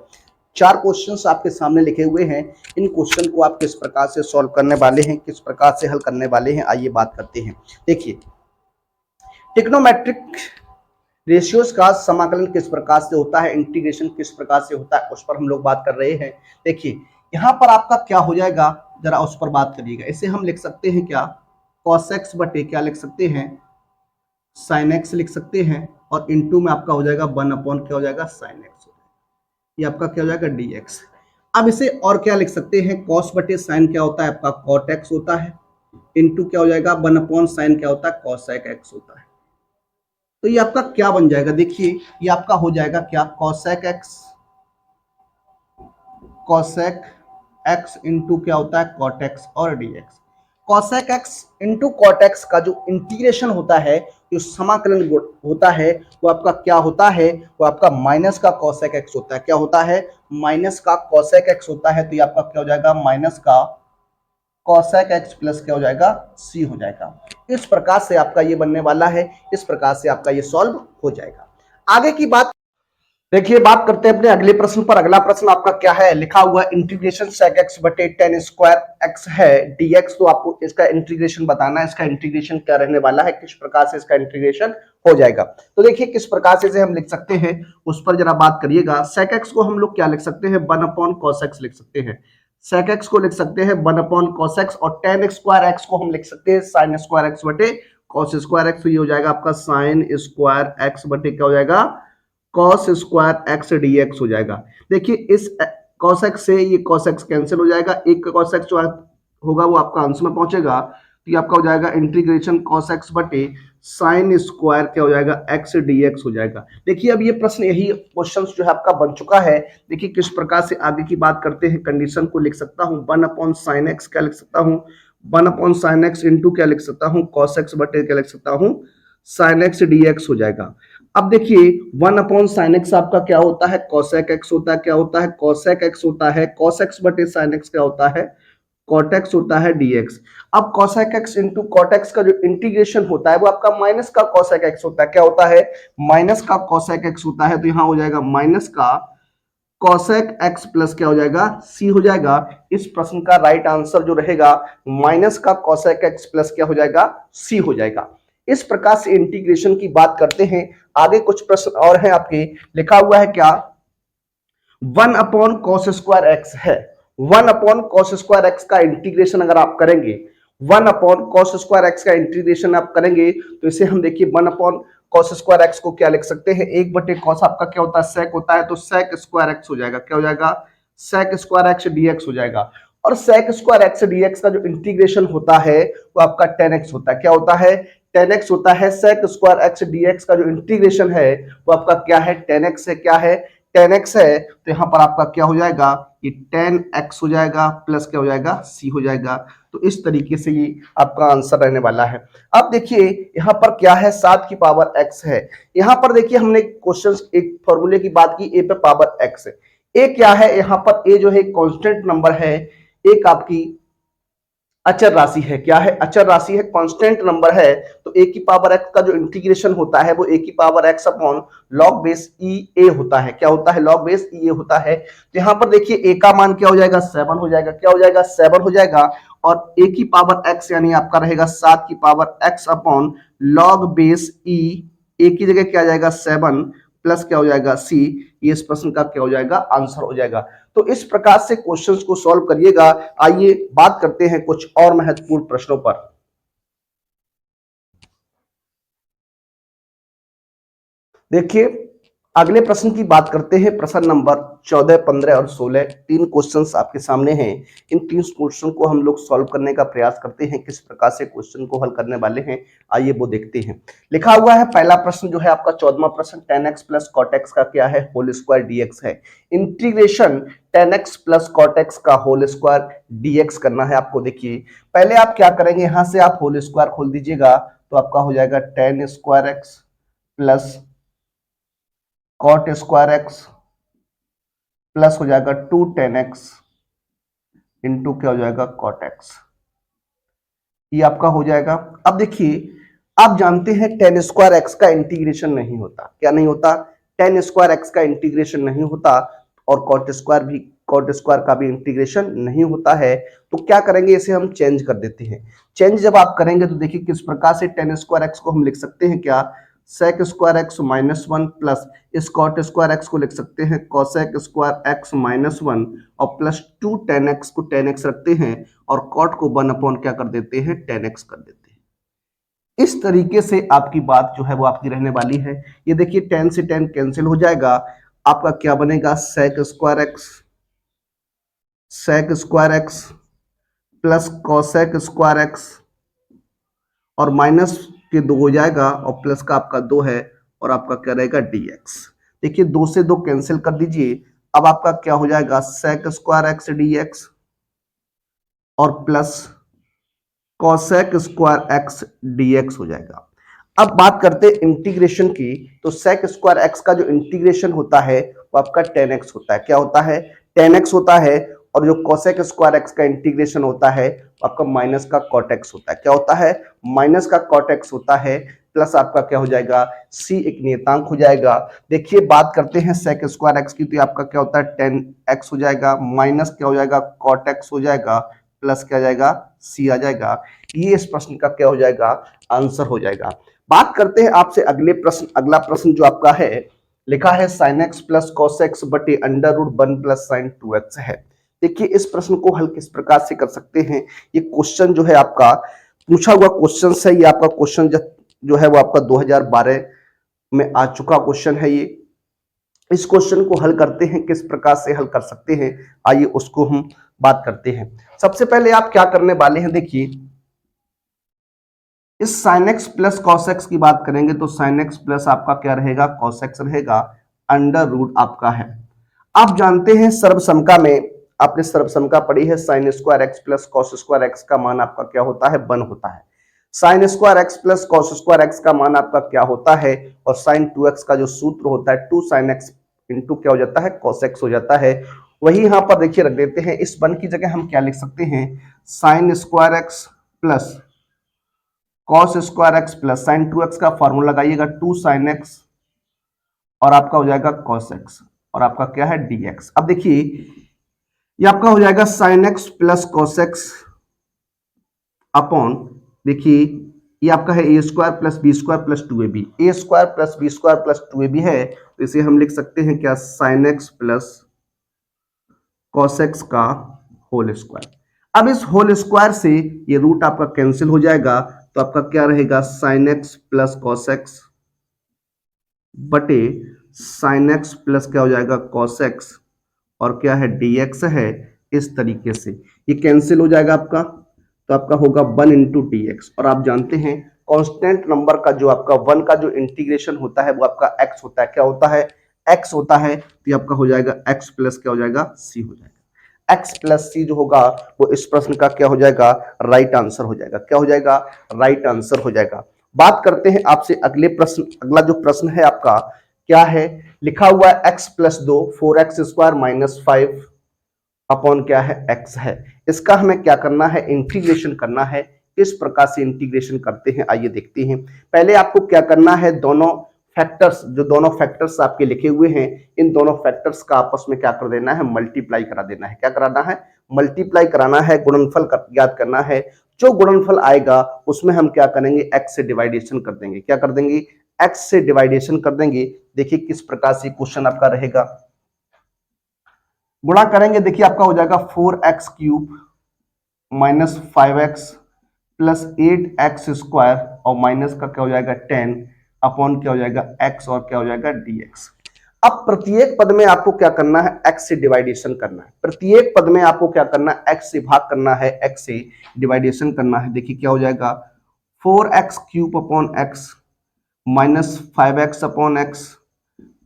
4 क्वेश्चंस आपके सामने लिखे हुए हैं। इन क्वेश्चन को आप किस प्रकार से सॉल्व करने वाले हैं, किस प्रकार से हल करने वाले हैं, आइए बात करते हैं। देखिए ट्रिग्नोमेट्रिक रेशियोज का समाकलन किस प्रकार से होता है, इंटीग्रेशन किस प्रकार से होता है, उस पर हम लोग बात कर रहे हैं। देखिए यहाँ पर आपका क्या हो जाएगा, जरा उस पर बात करिएगा। इसे हम लिख सकते हैं क्या, cos x बटे क्या लिख सकते हैं, sin x लिख सकते हैं, और इनटू में आपका हो जाएगा 1/, क्या हो जाएगा, sin x। ये आपका क्या हो जाएगा, dx। अब इसे और क्या लिख सकते हैं, cos बटे sin क्या होता है आपका cot x होता है, इनटू क्या हो जाएगा 1/sin क्या होता है, cosec x होता है। तो ये आपका क्या बन जाएगा, देखिए ये आपका हो जाएगा क्या, cosec x इंटू क्या होता है cot x और dx। cosec x into cot x का जो इंटीग्रेशन होता है, जो समाकलन होता है, वो आपका क्या होता है, वो आपका माइनस का cosec x होता है। क्या होता है, माइनस का cosec x होता है। तो ये आपका क्या हो जाएगा, माइनस का cosec x प्लस क्या हो जाएगा, c हो जाएगा। इस प्रकार से आपका ये बनने वाला है, इस प्रकार से आपका ये सॉल्व हो जाएगा। आगे की बात देखिए, बात करते हैं अपने अगले प्रश्न पर। अगला प्रश्न आपका क्या है, लिखा हुआ इंटीग्रेशन sec x बटे tan स्क्वायर x है dx। तो आपको इसका इंटीग्रेशन बताना है, इसका इंटीग्रेशन क्या रहने वाला है, किस प्रकार से इसका इंटीग्रेशन हो जाएगा। तो देखिए किस प्रकार से इसे हम लिख सकते हैं, उस पर जरा बात करिएगा। sec x को हम लोग क्या लिख सकते हैं, 1/cos x लिख सकते हैं। sec x को लिख सकते हैं 1/cos x, और tan स्क्वायर x को हम लिख सकते हैं sin स्क्वायर x बटे cos स्क्वायर x। तो ये हो जाएगा आपका sin स्क्वायर x बटे क्या हो जाएगा, cos स्क्वायर x dx हो जाएगा। देखिए इस cos x से ये cos x कैंसिल हो जाएगा, एक cos x जो होगा वो आपका अंश में पहुंचेगा। तो ये आपका हो जाएगा इंटीग्रेशन cos x बटे sin स्क्वायर क्या हो जाएगा, x dx हो जाएगा। देखिए अब ये प्रश्न, यही क्वेश्चन जो है आपका बन चुका है। देखिए किस प्रकार से आगे की बात करते हैं। कंडीशन को लिख सकता हूँ 1/sin x, क्या लिख सकता हूँ 1/sin x इंटू क्या लिख सकता हूँ cos x बटे क्या लिख सकता हूँ sin x dx हो जाएगा। अब देखिए 1/sin x आपका क्या होता है, cosec x होता है। क्या होता है, cosec x होता है। cos x बटे sin x क्या होता है, cot x होता है dx। अब cosec x into cot x का जो इंटीग्रेशन होता है वो आपका माइनस का cosec x होता है। क्या होता है, माइनस का cosec x होता है। तो यहाँ हो जाएगा माइनस का cosec x प्लस क्या हो जाएगा, c हो जाएगा। इस प्रश्न का राइट आंसर जो रहेगा माइनस का cosec x प्लस क्या हो जाएगा, c हो जाएगा। इस प्रकार से इंटीग्रेशन की बात करते हैं। आगे कुछ प्रश्न और हैं आपके, लिखा हुआ है क्या, 1/cos² है। 1/cos² का इंटीग्रेशन अगर आप करेंगे, 1/cos² का इंटीग्रेशन आप करेंगे तो इसे हम देखिए 1/cos² को क्या लिख सकते हैं, 1/cos आपका क्या होता है, sec होता है, तो sec² हो जाएगा, क्या हो जाएगा, sec² dx हो जाएगा। और sec² dx का जो इंटीग्रेशन होता है वो आपका tan x होता है, क्या होता है, tan x होता है। sec² dx का जो इंटीग्रेशन है वो आपका क्या है, tan x है, क्या है, tan x है। तो यहां पर आपका क्या हो जाएगा, ये tan x हो जाएगा प्लस क्या हो जाएगा, c हो जाएगा। तो इस तरीके से ये आपका आंसर रहने वाला है। अब देखिए यहां पर क्या है, 7 की पावर x है। यहां पर देखिए हमने क्वेश्चन एक फॉर्मूले की बात की, a पे पावर x है। a क्या है, यहां पर a जो है कांस्टेंट नंबर है, एक आपकी अचर राशि है, क्या है, अचर राशि है, कांस्टेंट नंबर है। तो a की पावर x का जो इंटीग्रेशन होता है वो a की power x upon log base e a होता है, क्या होता है, लॉग बेस ई ए होता है। तो यहां पर देखिए a का मान क्या हो जाएगा, 7 हो जाएगा, क्या हो जाएगा, 7 हो जाएगा। और a की पावर x यानी आपका रहेगा 7 की power x upon log base E, a की जगह क्या आ जाएगा 7 प्लस क्या हो जाएगा c, ये इस प्रश्न का क्या हो जाएगा, आंसर हो जाएगा। तो इस प्रकार से क्वेश्चंस को सॉल्व करिएगा। आइए बात करते हैं कुछ और महत्वपूर्ण प्रश्नों पर। देखिए अगले प्रश्न की बात करते हैं, प्रश्न नंबर 14, 15 और 16। तीन क्वेश्चंस आपके सामने हैं। इन तीन क्वेश्चन को हम लोग सॉल्व करने का प्रयास करते हैं, किस प्रकार से क्वेश्चन को हल करने वाले हैं आइए वो देखते हैं। लिखा हुआ है पहला प्रश्न जो है आपका 14वां प्रश्न, tan x plus cot x का क्या है, होल स्क्वायर dx है। Integration tan x plus cot x का होल स्क्वायर dx करना है आपको। देखिए पहले आप क्या करेंगे, यहां से आप होल स्क्वायर खोल दीजिएगा तो आपका हो जाएगा tan square x plus cot² x plus हो जाएगा 2 tan x इंटू क्या हो जाएगा cot x, ये आपका हो जाएगा। अब देखिए आप जानते हैं tan² x का इंटीग्रेशन नहीं होता, क्या नहीं होता, tan² x का इंटीग्रेशन नहीं होता और cot² का भी इंटीग्रेशन नहीं होता है। तो क्या करेंगे, इसे हम चेंज कर देते हैं। चेंज जब आप करेंगे तो देखिए किस प्रकार से tan² x को हम लिख सकते हैं, क्या, sec² x -1 प्लस इस cot² x को लिख सकते हैं cosec² x -1 और प्लस 2 tan x को tan x रखते हैं और cot को 1 क्या कर देते हैं, tan x कर देते हैं। इस तरीके से आपकी बात जो है वो आपकी रहने वाली है। ये देखिए tan से tan कैंसिल हो जाएगा, आपका क्या बनेगा, sec² x plus cosec² x और माइनस के 2 हो जाएगा और प्लस का आपका 2 है और आपका क्या रहेगा dx। देखिए 2 से 2 कैंसिल कर दीजिए, अब आपका क्या हो जाएगा sec² x dx और प्लस cosec² x dx हो जाएगा। अब बात करते हैं इंटीग्रेशन की, तो sec² x का जो इंटीग्रेशन होता है वो आपका tan x होता है, क्या होता है, tan x होता है। और जो cosec² x का इंटीग्रेशन होता है आपका माइनस का cot x होता है, क्या होता है, माइनस का cot x होता है। प्लस आपका क्या हो जाएगा, c एक नियतांक हो जाएगा। देखिए बात करते हैं sec² x की, तो आपका क्या होता है tan x हो जाएगा, माइनस क्या हो जाएगा cot x हो जाएगा, प्लस क्या आ जाएगा, c आ जाएगा। ये इस प्रश्न का क्या हो जाएगा, आंसर हो जाएगा। बात करते हैं आपसे अगले प्रश्न, अगला प्रश्न जो आपका है, लिखा है sin x plus cos x बटे √1 प्लस sin 2x है। देखिए इस प्रश्न को हल किस प्रकार से कर सकते हैं। ये क्वेश्चन जो है आपका पूछा हुआ क्वेश्चन है, ये आपका क्वेश्चन जो है वो आपका 2012 में आ चुका क्वेश्चन है। ये इस क्वेश्चन को हल करते हैं, किस प्रकार से हल कर सकते हैं आइए उसको हम बात करते हैं। सबसे पहले आप क्या करने वाले हैं, देखिए इस sin x plus cos x की बात करेंगे तो sin x प्लस आपका क्या रहेगा, cos x रहेगा, √ आपका है। आप जानते हैं सर्वसमका में, आपने सर्वसमका पढ़ी है, sin² x plus cos² x का मान आपका क्या होता है, 1 होता है। sin² x plus cos² x का मान आपका क्या होता है, और sin 2x का जो सूत्र होता है 2 sin x इंटू क्या हो जाता है, cos x हो जाता है। वही यहां पर देखिए रख देते हैं, इस 1 की जगह हम क्या लिख सकते हैं, sin² x plus cos² x plus sin 2x का फॉर्मूला लगाइएगा 2 sin x और आपका हो जाएगा cos x और आपका क्या है dx। अब देखिए ये आपका हो जाएगा sin x plus cos x upon, देखिए ये आपका है a square plus b square plus 2ab। A square plus b square plus 2ab है तो इसे हम लिख सकते हैं क्या, sine x plus cos x का होल स्क्वायर। अब इस होल स्क्वायर से ये रूट आपका कैंसिल हो जाएगा, तो आपका क्या रहेगा, sign x plus cos x बटे साइन एक्स प्लस क्या हो जाएगा, कॉस एक्स, और क्या है, dx है। इस तरीके से ये कैंसिल हो जाएगा आपका, तो आपका होगा 1 इंटू डी एक्स। और आप जानते हैं कांस्टेंट नंबर का जो आपका 1 का जो इंटीग्रेशन होता है वो आपका x होता है, क्या होता है, x होता है। तो ये आपका हो जाएगा x प्लस क्या हो जाएगा, c हो जाएगा। x प्लस c जो होगा वो इस प्रश्न का क्या हो जाएगा, राइट आंसर हो जाएगा। क्या हो जाएगा, राइट आंसर हो जाएगा। बात करते हैं आपसे अगले प्रश्न। अगला जो प्रश्न है आपका क्या है, लिखा हुआ है x plus 2 4x square minus 5 upon क्या है, x है। इसका हमें क्या करना है, इंटीग्रेशन करना है। किस प्रकार से इंटीग्रेशन करते हैं आइए देखते हैं। पहले आपको क्या करना है, दोनों फैक्टर्स, जो दोनों फैक्टर्स आपके लिखे हुए हैं, इन दोनों फैक्टर्स का आपस में क्या कर देना है, मल्टीप्लाई करा देना है। क्या कराना है, मल्टीप्लाई कराना है, गुणनफल याद करना है। जो गुणनफल आएगा उसमें हम क्या करेंगे, x से डिवाइडेशन कर देंगे। क्या कर देंगे, x से डिवाइडेशन कर देंगे। देखिए किस प्रकार से क्वेश्चन आपका रहेगा, गुणा करेंगे, देखिए आपका हो जाएगा 4x cube minus 5x plus 8x square और माइनस का क्या हो जाएगा 10 अपॉन क्या हो जाएगा x और क्या हो जाएगा dx। अब प्रत्येक पद में आपको क्या करना है, x से डिवाइडेशन करना है। प्रत्येक पद में आपको क्या करना है, x से भाग करना है, x से डिवाइडेशन करना है। देखिए क्या हो जाएगा 4x cube upon x minus 5x upon x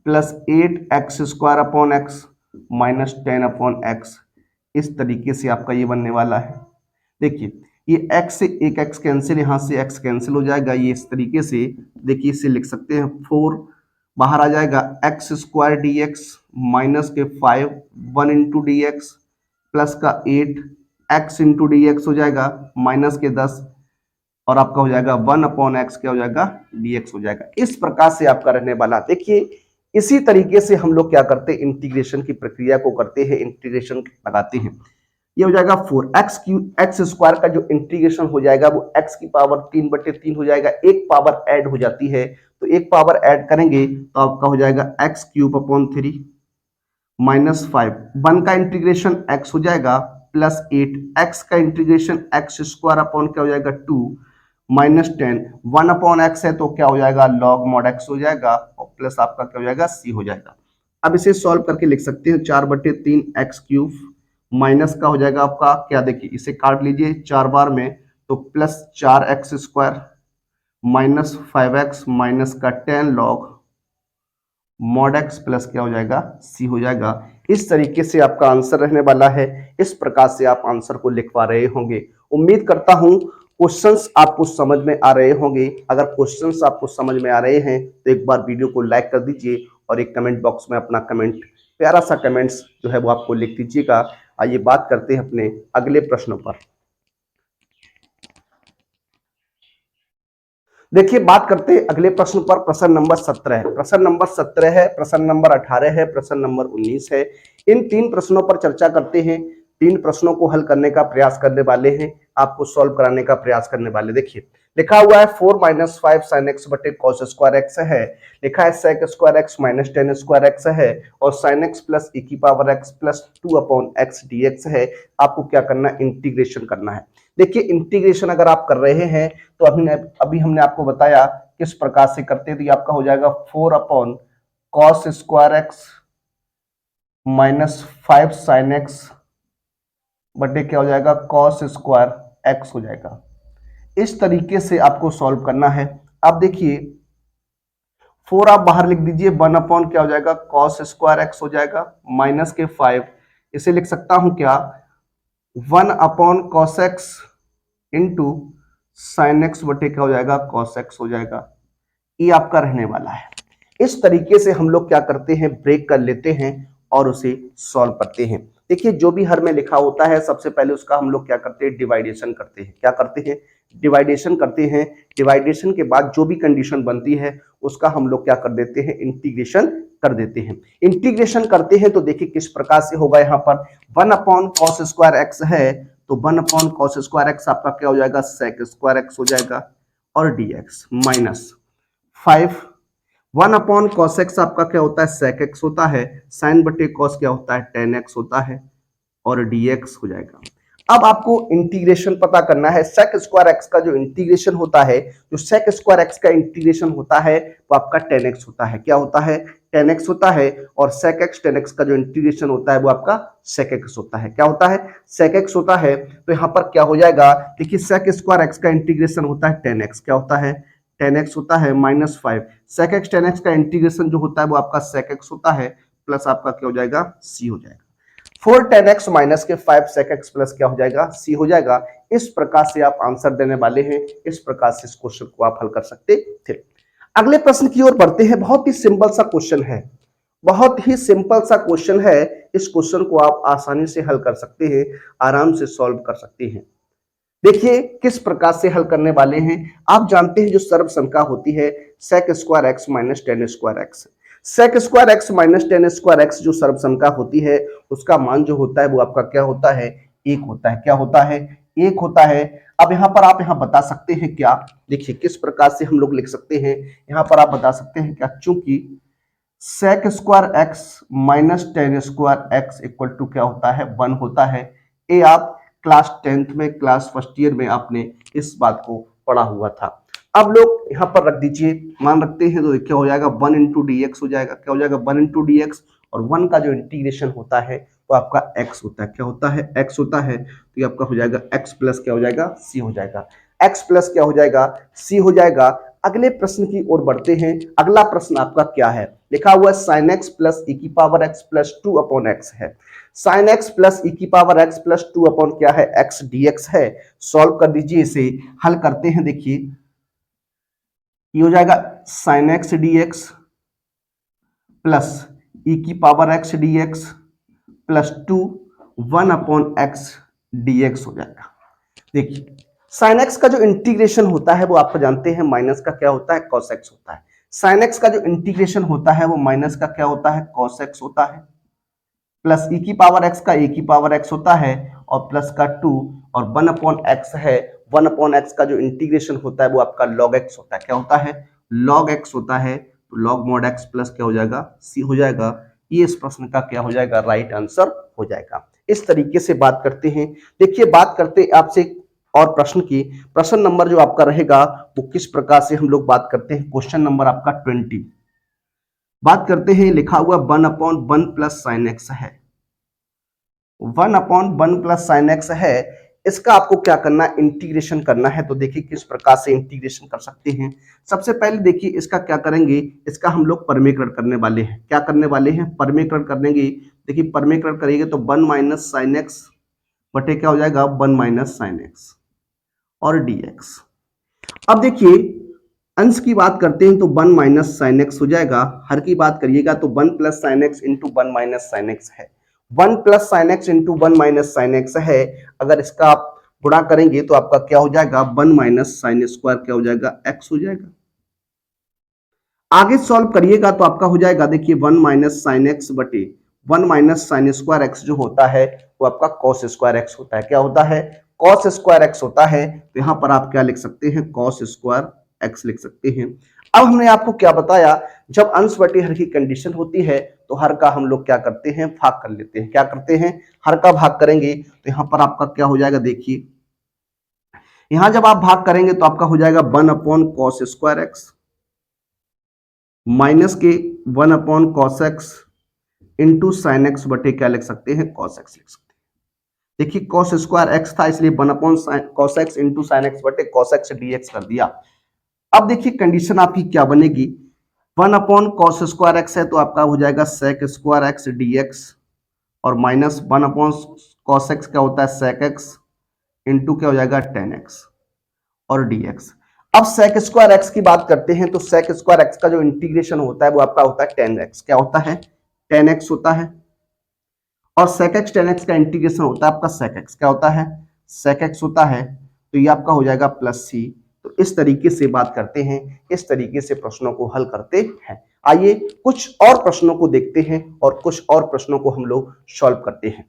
plus 8x square upon x minus 10 upon x. इस तरीके से आपका ये बनने वाला है। देखिए ये x से एक x कैंसिल, यहां से x कैंसिल हो जाएगा। ये इस तरीके से देखिए इसे लिख सकते हैं 4 बाहर आ जाएगा x square D x minus के 5 1 इंटू डी एक्स प्लस का 8 एक्स इंटू डी एक्स हो जाएगा माइनस के 10 और आपका हो जाएगा 1 अपॉन एक्स क्या हो जाएगा, dx हो जाएगा। इस प्रकार से आपका रहने वाला। देखिए इसी तरीके से हम लोग क्या करते हैं, इंटीग्रेशन की प्रक्रिया को करते हैं, इंटीग्रेशन लगाते हैं। ये हो जाएगा 4 एक्स क्यूब एक्स स्क्वायर का जो इंटीग्रेशन हो जाएगा वो x की पावर 3/3 हो जाएगा। एक पावर ऐड हो जाती है तो एक पावर ऐड करेंगे तो आपका हो जाएगा एक्स क्यूब अपॉन 3 माइनस 5 1 का इंटीग्रेशन x हो जाएगा प्लस 8 x का इंटीग्रेशन एक्स स्क्वायर अपॉन क्या हो जाएगा 2 माइनस 10 1 अपॉन एक्स है तो क्या हो जाएगा लॉग मॉड एक्स हो जाएगा और प्लस आपका क्या हो जाएगा c हो जाएगा। अब इसे सॉल्व करके लिख सकते हैं 4/3 एक्स क्यूब माइनस का हो जाएगा आपका क्या, देखिए इसे काट लीजिए 4 बार में तो plus 4x square minus 5x minus का 10 लॉग मॉड एक्स प्लस क्या हो जाएगा c हो जाएगा। इस तरीके से आपका आंसर रहने वाला है। इस प्रकार से आप आंसर को लिख पा रहे होंगे। उम्मीद करता हूं क्वेश्चंस आपको समझ में आ रहे होंगे। अगर क्वेश्चंस आपको समझ में आ रहे हैं तो एक बार वीडियो को लाइक कर दीजिए और एक कमेंट बॉक्स में अपना कमेंट, प्यारा सा कमेंट्स जो है वो आपको लिख दीजिएगा। आइए बात करते हैं अपने अगले प्रश्नों पर। देखिए बात करते हैं अगले प्रश्न पर। प्रश्न नंबर 17 है, प्रश्न नंबर 17 है, प्रश्न नंबर 18 है, प्रश्न नंबर 19 है। इन 3 प्रश्नों पर चर्चा करते हैं। 3 प्रश्नों को हल करने का प्रयास करने वाले हैं, आपको सॉल्व कराने का प्रयास करने वाले। देखिए लिखा हुआ है 4 माइनस 5 साइन एक्स बटे कॉस स्क्वायर एक्स है। लिखा है sec square x minus 10 square x है और साइन एक्स प्लस e की power x plus 2 upon x d x है। आपको क्या करना है, इंटीग्रेशन करना है। देखिए इंटीग्रेशन अगर आप कर रहे हैं तो अभी हमने आपको बताया किस प्रकार से करते हैं। तो ये आपका हो जाएगा 4 upon cos square x minus 5 sine x बटे क्या हो जाएगा कॉस स्क्वायर एक्स हो जाएगा। इस तरीके से आपको सॉल्व करना है। अब देखिए 4 आप बाहर लिख दीजिए, 1 अपॉन क्या हो जाएगा कॉस स्क्वायर एक्स हो जाएगा माइनस के 5, इसे लिख सकता हूं क्या 1 upon cos x into sine x बटे क्या हो जाएगा कॉस एक्स हो जाएगा। ये आपका रहने वाला है। इस तरीके से हम लोग क्या करते हैं, ब्रेक कर लेते हैं और उसे सॉल्व करते हैं। देखिए जो भी हर में लिखा होता है सबसे पहले उसका हम लोग क्या करते हैं, डिवाइडेशन करते हैं। क्या करते हैं, डिवाइडेशन करते हैं। डिवाइडेशन के बाद जो भी कंडीशन बनती है उसका हम लोग क्या कर देते हैं, इंटीग्रेशन कर देते हैं। इंटीग्रेशन करते हैं तो देखिए किस प्रकार से होगा। यहाँ पर 1 अपॉन कॉस स्क्वायर एक्स है तो 1 अपॉन कॉस स्क्वायर एक्स आपका क्या हो जाएगा सेक स्क्वायर एक्स हो जाएगा और dx minus 5 1 upon cos x आपका क्या होता है सेक एक्स होता है, साइन बटे कॉस क्या होता है टेन एक्स होता है और dx हो जाएगा। अब आपको इंटीग्रेशन पता करना है। सेक स्क्वायर एक्स का जो इंटीग्रेशन होता है, जो सेक स्क्वायर एक्स का इंटीग्रेशन होता है वो आपका टेन एक्स होता है। क्या होता है टेन एक्स होता है। और सेक एक्स टेन एक्स का जो इंटीग्रेशन होता है वो आपका सेक एक्स होता है। क्या होता है सेक एक्स होता है। तो यहाँ पर क्या हो जाएगा, देखिए सेक स्क्वायर एक्स का इंटीग्रेशन होता है टेन एक्स। क्या होता है टेन एक्स होता है minus 5 sec x tan x का इंटीग्रेशन जो होता है वो आपका सेक एक्स होता है प्लस आपका क्या हो जाएगा सी हो जाएगा। 4 टेन एक्स माइनस के 5 सेक एक्स प्लस क्या हो जाएगा सी हो जाएगा। इस प्रकार से आप आंसर देने वाले हैं। इस प्रकार से इस क्वेश्चन को आप हल कर सकते थे। अगले प्रश्न की ओर बढ़ते हैं। बहुत ही सिंपल सा क्वेश्चन है, बहुत ही सिंपल सा क्वेश्चन है। इस क्वेश्चन को आप आसानी से हल कर सकते हैं, आराम से सॉल्व कर सकते हैं। देखिए किस प्रकार से हल करने वाले हैं। आप जानते हैं जो सर्व संख्या होती है sec square x minus ten square x. Sec square x minus ten square x जो सर्व संख्या होती है उसका मान जो होता है वो आपका क्या होता है एक होता है। क्या होता है एक होता है। अब यहाँ पर आप यहाँ बता सकते हैं क्या, देखिए किस प्रकार से हम लोग लिख सकते हैं। यहाँ पर आप बता सकते हैं क्या, चूंकि sec square x minus ten square x equal to क्या होता है वन होता है। ये आप क्लास टेंथ में क्लास फर्स्ट ईयर में आपने इस बात को पढ़ा हुआ था। अब लोग यहाँ पर रख दीजिए, मान रखते हैं तो क्या हो जाएगा वन इंटू डी एक्स हो जाएगा। क्या हो जाएगा वन इंटू डी एक्स। और वन का जो इंटीग्रेशन होता है वो आपका एक्स होता है। क्या होता है एक्स होता है। तो ये आपका हो जाएगा एक्स प्लस क्या हो जाएगा सी हो जाएगा। एक्स प्लस क्या हो जाएगा सी हो जाएगा। अगले प्रश्न की ओर बढ़ते हैं। अगला प्रश्न आपका क्या है, लिखा हुआ है साइन एक्स प्लस ई की power x plus two upon x है। साइन एक्स प्लस ई की power x plus two upon क्या है एक्स डीएक्स है। सॉल्व कर दीजिए, इसे हल करते हैं। देखिए ये हो जाएगा sine x dx plus e की power x dx plus two one upon x dx हो जाएगा। देखिए साइन एक्स का जो इंटीग्रेशन होता है वो आप जानते हैं माइनस का क्या होता है कॉस एक्स होता है। साइन एक्स का जो इंटीग्रेशन होता है वो माइनस का क्या होता है कॉस एक्स होता है, प्लस ई की पावर एक्स का ए की पावर एक्स होता है और प्लस का टू और वन अपॉन एक्स है। वन अपॉन एक्स का जो इंटीग्रेशन होता है वो आपका लॉग एक्स होता है। क्या होता है लॉग एक्स होता है। तो लॉग मॉड एक्स प्लस क्या हो जाएगा सी हो जाएगा। ये इस प्रश्न का क्या हो जाएगा राइट आंसर हो जाएगा। इस तरीके से बात करते हैं। देखिए बात करते आपसे और प्रश्न की, प्रश्न नंबर जो आपका रहेगा वो किस प्रकार से हम लोग बात करते हैं। क्वेश्चन नंबर आपका 20 बात करते हैं। लिखा हुआ one upon one plus sine x है। One upon one plus sine x है। इसका आपको क्या करना है इंटीग्रेशन करना है। तो देखिए किस प्रकार से इंटीग्रेशन कर सकते हैं। सबसे पहले देखिए इसका क्या करेंगे, इसका हम लोग परमीकरण करने वाले हैं। क्या करने वाले हैं परमीकरण करेंगे। देखिए परमीकरण करेंगे तो वन माइनस साइन एक्स बटे क्या हो जाएगा वन माइनस साइन एक्स और dx। अब देखिए अंश की बात करते हैं तो वन माइनस साइन एक्स हो जाएगा। हर की बात करिएगा तो one plus sine x into one minus sine x है। One plus sine x into one minus sine x है। अगर इसका आप गुणा करेंगे तो आपका क्या हो जाएगा वन माइनस साइन स्क्वायर क्या हो जाएगा एक्स हो जाएगा। आगे सॉल्व करिएगा तो आपका हो जाएगा देखिए वन माइनस साइन एक्स बटे one minus sine square x जो होता है वो आपका कॉस स्क्वायर एक्स होता है। क्या होता है कॉस स्क्वायर एक्स होता है। तो यहां पर आप क्या लिख सकते हैं कॉस स्क्वायर एक्स लिख सकते हैं। अब हमने आपको क्या बताया, जब अंश बटे हर की कंडीशन होती है तो हर का हम लोग क्या करते हैं भाग कर लेते हैं। क्या करते हैं हर का भाग करेंगे तो यहां पर आपका क्या हो जाएगा, देखिए यहां जब आप भाग करेंगे तो आपका हो जाएगा one upon cos square x minus के one upon cos x into sine x बटे क्या लिख सकते हैं कॉस एक्स लिख सकते हैं। देखिए कॉस स्क्वायर एक्स था इसलिए one upon cos x into sine x बटे कॉस एक्स डीएक्स कर दिया। अब देखिए कंडीशन आपकी क्या बनेगी, one upon cos square x है तो आपका हो जाएगा सेक स्क्वायर एक्स डीएक्स और minus one upon cos x क्या होता है सेक एक्स इंटू क्या हो जाएगा टेन एक्स और dx। अब sec स्क्वायर एक्स की बात करते हैं तो sec स्क्वायर एक्स का जो इंटीग्रेशन होता है वो आपका होता है टेन एक्स। क्या होता है टेन एक्स होता है और sec x टेन एक्स का इंटीग्रेशन होता है आपका sec x। क्या होता है sec x होता है। तो ये आपका हो जाएगा प्लस सी। तो इस तरीके से बात करते हैं, इस तरीके से प्रश्नों को हल करते हैं। आइए कुछ और प्रश्नों को देखते हैं और कुछ और प्रश्नों को हम लोग सॉल्व करते हैं।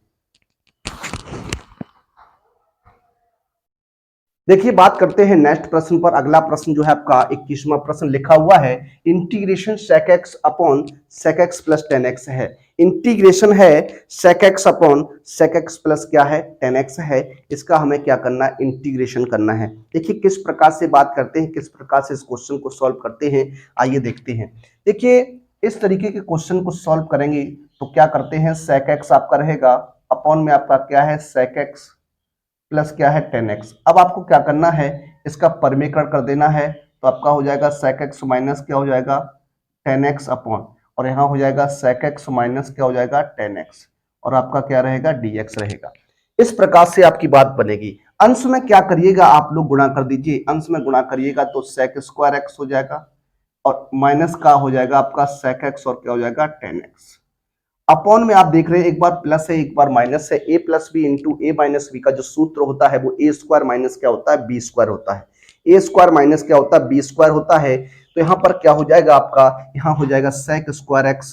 देखिए बात करते हैं नेक्स्ट प्रश्न पर। अगला प्रश्न जो है आपका 21वां प्रश्न लिखा हुआ है integration sec x upon sec x plus 10x है। इंटीग्रेशन है sec x upon sec x plus क्या है 10x है। इसका हमें क्या करना है, इंटीग्रेशन करना है। देखिए किस प्रकार से बात करते हैं, किस प्रकार से इस क्वेश्चन को सॉल्व करते हैं, आइए देखते हैं। देखिए इस तरीके के क्वेश्चन को सॉल्व करेंगे तो क्या करते हैं, sec x आपका रहेगा अपॉन में आपका क्या है sec x प्लस क्या है 10x। अब आपको क्या करना है, इसका परमीकरण कर देना है तो आपका हो जाएगा sec x माइनस क्या हो जाएगा 10x अपॉन, और यहाँ हो जाएगा sec x माइनस क्या हो जाएगा 10x, और आपका क्या रहेगा dx रहेगा। इस प्रकार से आपकी बात बनेगी। अंश में क्या करिएगा, आप लोग गुणा कर दीजिए। अंश में गुणा करिएगा तो sec स्क्वायर x हो जाएगा और माइनस का हो जाएगा आपका sec x और क्या हो जाएगा 10x। अपॉन में आप देख रहे हैं एक बार प्लस है एक बार माइनस है। ए प्लस बी इंटू ए माइनस बी का जो सूत्र होता है वो ए स्क्वायर माइनस क्या होता है बी स्क्वायर होता है। ए स्क्वायर माइनस क्या होता है बी स्क्वायर होता है। तो यहाँ पर क्या हो जाएगा आपका, यहाँ हो जाएगा sec स्क्वायर एक्स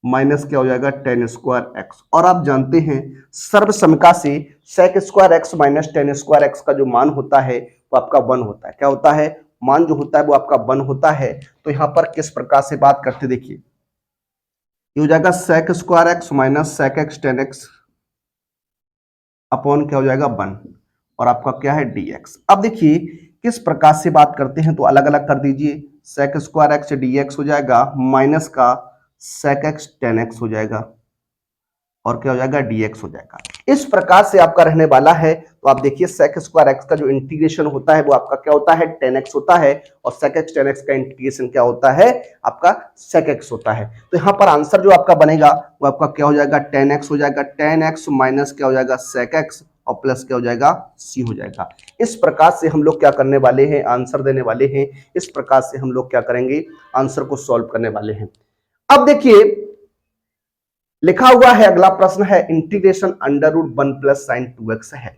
माइनस क्या हो जाएगा 10 स्क्वायर एक्स। और आप जानते हैं सर्वसमका से sec square x minus 10 square x का जो मान होता है वो आपका 1 होता है। क्या होता है, मान जो होता है वो आपका 1 होता है। तो यहाँ पर किस प्रकार से बात करते देखिए, ये हो जाएगा sec square x minus sec x 10x upon क्या हो जाएगा 1, और आपका क्या है dx। अब देखिए किस प्रकार से बात करते हैं तो अलग अलग कर दीजिए। sec स्क्वायर एक्स dx हो जाएगा माइनस का sec एक्स 10x हो जाएगा और क्या हो जाएगा dx हो जाएगा। इस प्रकार से आपका रहने वाला है। तो आप देखिए sec स्क्वायर एक्स का जो इंटीग्रेशन होता है वो आपका क्या होता है 10x होता है, और sec एक्स 10x का इंटीग्रेशन क्या होता है आपका sec x होता है। तो यहाँ पर आंसर जो आपका बनेगा वो आपका क्या हो जाएगा 10x हो जाएगा। 10x माइनस क्या हो जाएगा sec x और प्लस क्या हो जाएगा c हो जाएगा। इस प्रकार से हम लोग क्या करने वाले हैं, आंसर देने वाले हैं। इस प्रकार से हम लोग क्या करेंगे, आंसर को सॉल्व करने वाले हैं। अब देखिए लिखा हुआ है अगला प्रश्न है integration under root 1 plus sine 2x है।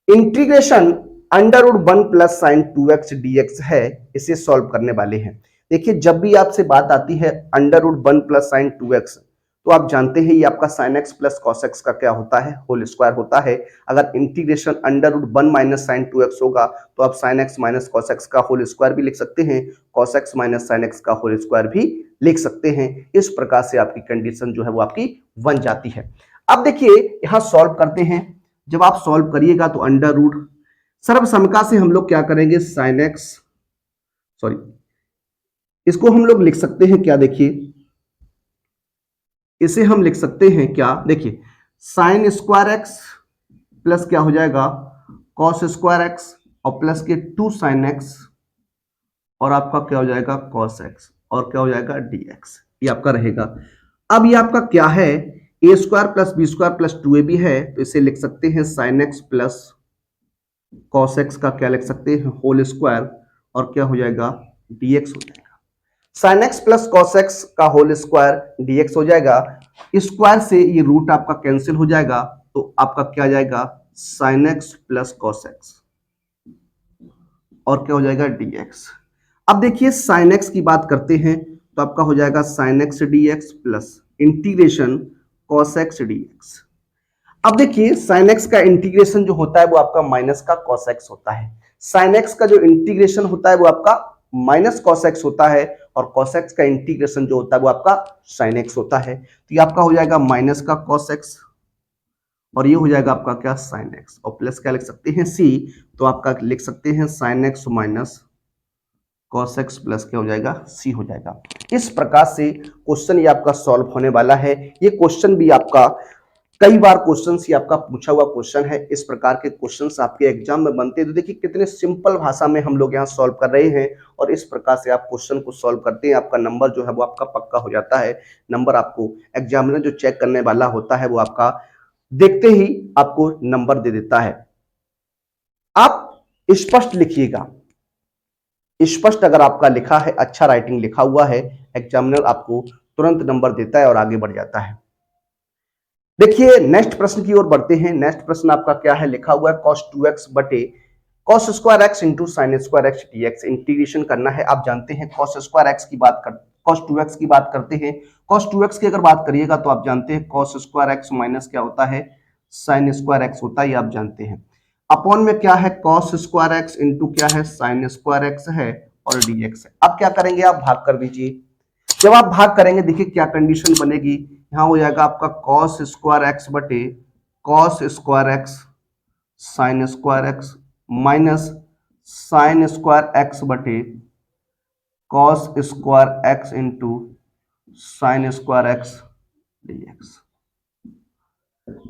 Integration under root 1 plus sine 2x dx है, इसे सॉल्व करने वाले हैं। देखिए जब भी आपसे बात आती है under root 1 plus sine 2x, तो आप जानते हैं ये आपका sine x plus cos x का क्या होता है, होल स्क्वायर होता है। अगर integration under root 1 minus sine 2x होगा तो आप sine x minus cos x का होल स्क्वायर भी लिख सकते हैं, cos x minus sine x का होल स्क्वायर भी लिख सकते हैं। इस प्रकार से आपकी कंडीशन जो है वो आपकी बन जाती है। अब देखिए यहां सॉल्व करते हैं। जब आप सॉल्व करिएगा तो अंडर रूट सर्वसमका से हम लोग क्या करेंगे साइन एक्स, सॉरी इसको हम लोग लिख सकते हैं क्या, देखिए इसे हम लिख सकते हैं क्या, देखिए साइन स्क्वायर एक्स प्लस क्या हो जाएगा कॉस स्क्वायर एक्स और प्लस के 2 साइन एक्स और आपका क्या हो जाएगा कॉस एक्स और क्या हो जाएगा dx, ये आपका रहेगा। अब ये आपका क्या है a square plus b square plus 2ab है, तो इसे लिख सकते हैं sine x plus cos x का क्या लिख सकते हैं होल स्क्वायर और क्या हो जाएगा dx हो जाएगा। Sine x plus cos x का होल स्क्वायर dx हो जाएगा। स्क्वायर से ये रूट आपका कैंसिल हो जाएगा तो आपका क्या आ जाएगा sine x plus cos x और क्या हो जाएगा dx। अब देखिए साइन एक्स की बात करते हैं तो आपका हो जाएगा sine x dx plus integration cos x dx। अब देखिए साइन एक्स का इंटीग्रेशन जो होता है वो आपका माइनस का कॉस एक्स होता है। साइन एक्स का जो इंटीग्रेशन होता है वो आपका माइनस कॉस एक्स होता है, और कॉस एक्स का इंटीग्रेशन जो होता है वो आपका साइन एक्स होता है। तो ये आपका हो जाएगा माइनस का कॉस एक्स और ये हो जाएगा आपका क्या साइन एक्स, और प्लस क्या लिख सकते हैं सी, तो आपका लिख सकते हैं sine x minus cos x plus क्या हो जाएगा सी हो जाएगा। इस प्रकार से क्वेश्चन ये आपका सॉल्व होने वाला है। ये क्वेश्चन भी आपका कई बार क्वेश्चन ये आपका पूछा हुआ क्वेश्चन है। इस प्रकार के क्वेश्चंस आपके एग्जाम में बनते हैं तो देखिए कितने सिंपल भाषा में हम लोग यहाँ सॉल्व कर रहे हैं, और इस प्रकार से आप क्वेश्चन को सॉल्व करते हैं आपका नंबर जो है वो आपका पक्का हो जाता है। नंबर आपको एग्जामिनर जो चेक करने वाला होता है वो आपका देखते ही आपको नंबर दे देता है। आप स्पष्ट लिखिएगा, स्पष्ट अगर आपका लिखा है, अच्छा राइटिंग लिखा हुआ है, एग्जामिनर आपको तुरंत नंबर देता है और आगे बढ़ जाता है। देखिए नेक्स्ट प्रश्न की ओर बढ़ते हैं। नेक्स्ट प्रश्न आपका क्या है, लिखा हुआ है cos 2x बटे cos square x into sine square x dx integration करना है। आप जानते हैं cos स्क्वायर एक्स की बात कर cos 2x की बात करते हैं। cos 2x की अगर बात करिएगा तो आप जानते हैं cos स्क्वायर एक्स माइनस क्या होता है साइन स्क्वायर एक्स होता है, ये आप जानते हैं। अपॉन में क्या है कॉस स्क्वायर एक्स इंटू क्या है साइन स्क्वायर एक्स है और dx है। अब क्या करेंगे आप भाग कर दीजिए। जब आप भाग करेंगे देखिए क्या कंडीशन बनेगी, यहां हो जाएगा आपका कॉस स्क्वायर एक्स बटे cos square x sine square x minus sine square x बटे cos square x into sine square x dx।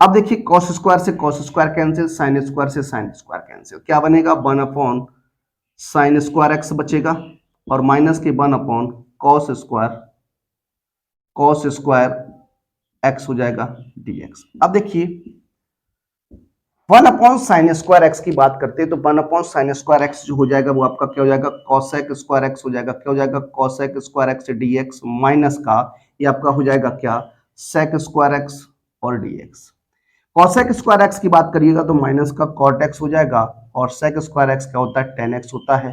अब देखिए कॉस स्क्वायर से cos square cancel, sine square से साइन स्क्वायर कैंसिल, क्या बनेगा 1 upon sine square x बचेगा और minus के 1 अपॉन कॉस स्क्वायर एक्स हो जाएगा dx। अब देखिए 1 अपॉन साइन स्क्वायर एक्स की बात करते हैं तो 1 अपॉन साइन स्क्वायर एक्स जो हो जाएगा वो आपका क्या हो जाएगा कॉसेक स्क्वायर एक्स हो जाएगा, क्या हो जाएगा cosec square x dx minus का ये आपका हो जाएगा क्या सेक स्क्वायर एक्स और dx। कॉसेक स्क्वायर एक्स की बात करिएगा तो माइनस का कॉट एक्स हो जाएगा और सेक स्क्वायर एक्स क्या होता है टेन एक्स होता है,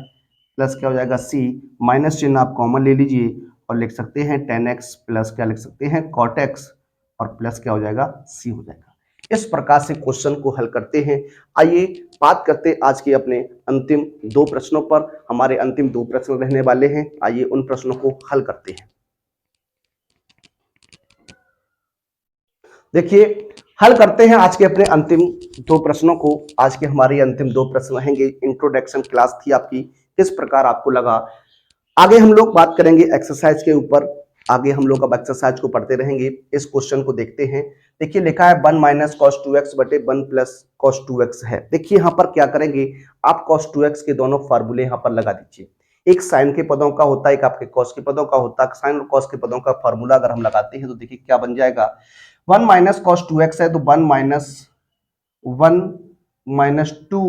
प्लस क्या हो जाएगा सी, माइनस चिन्ह आप कॉमन ले लीजिए और लिख सकते हैं टेन एक्स प्लस क्या लिख सकते हैं कॉट एक्स और प्लस क्या हो जाएगा सी हो जाएगा। इस प्रकार से क्वेश्चन को हल करते हैं। आइए बात करते हैं आज के अपने अंतिम दो प्रश्नों पर। हमारे अंतिम दो प्रश्न रहने वाले हैं, आइए उन प्रश्नों को हल करते हैं। देखिए हल करते हैं आज के अपने अंतिम दो प्रश्नों को। आज के हमारे अंतिम दो प्रश्न रहेंगे, इंट्रोडक्शन क्लास थी आपकी, किस प्रकार आपको लगा। आगे हम लोग बात करेंगे एक्सरसाइज के ऊपर, आगे हम लोग अब एक्सरसाइज को पढ़ते रहेंगे। इस क्वेश्चन को देखते हैं। देखिए लिखा है 1 माइनस कॉस 2x बटे 1 प्लस कॉस 2x है। देखिए यहाँ पर क्या करेंगे आप कॉस 2x के दोनों फार्मूले यहाँ पर लगा दीजिए। एक साइन के पदों का होता है, एक आपके कॉस के पदों का होता है। साइन और कॉस के पदों का फार्मूला अगर हम लगाते हैं तो देखिए क्या बन जाएगा 1 माइनस कॉस 2x है तो 1 माइनस 2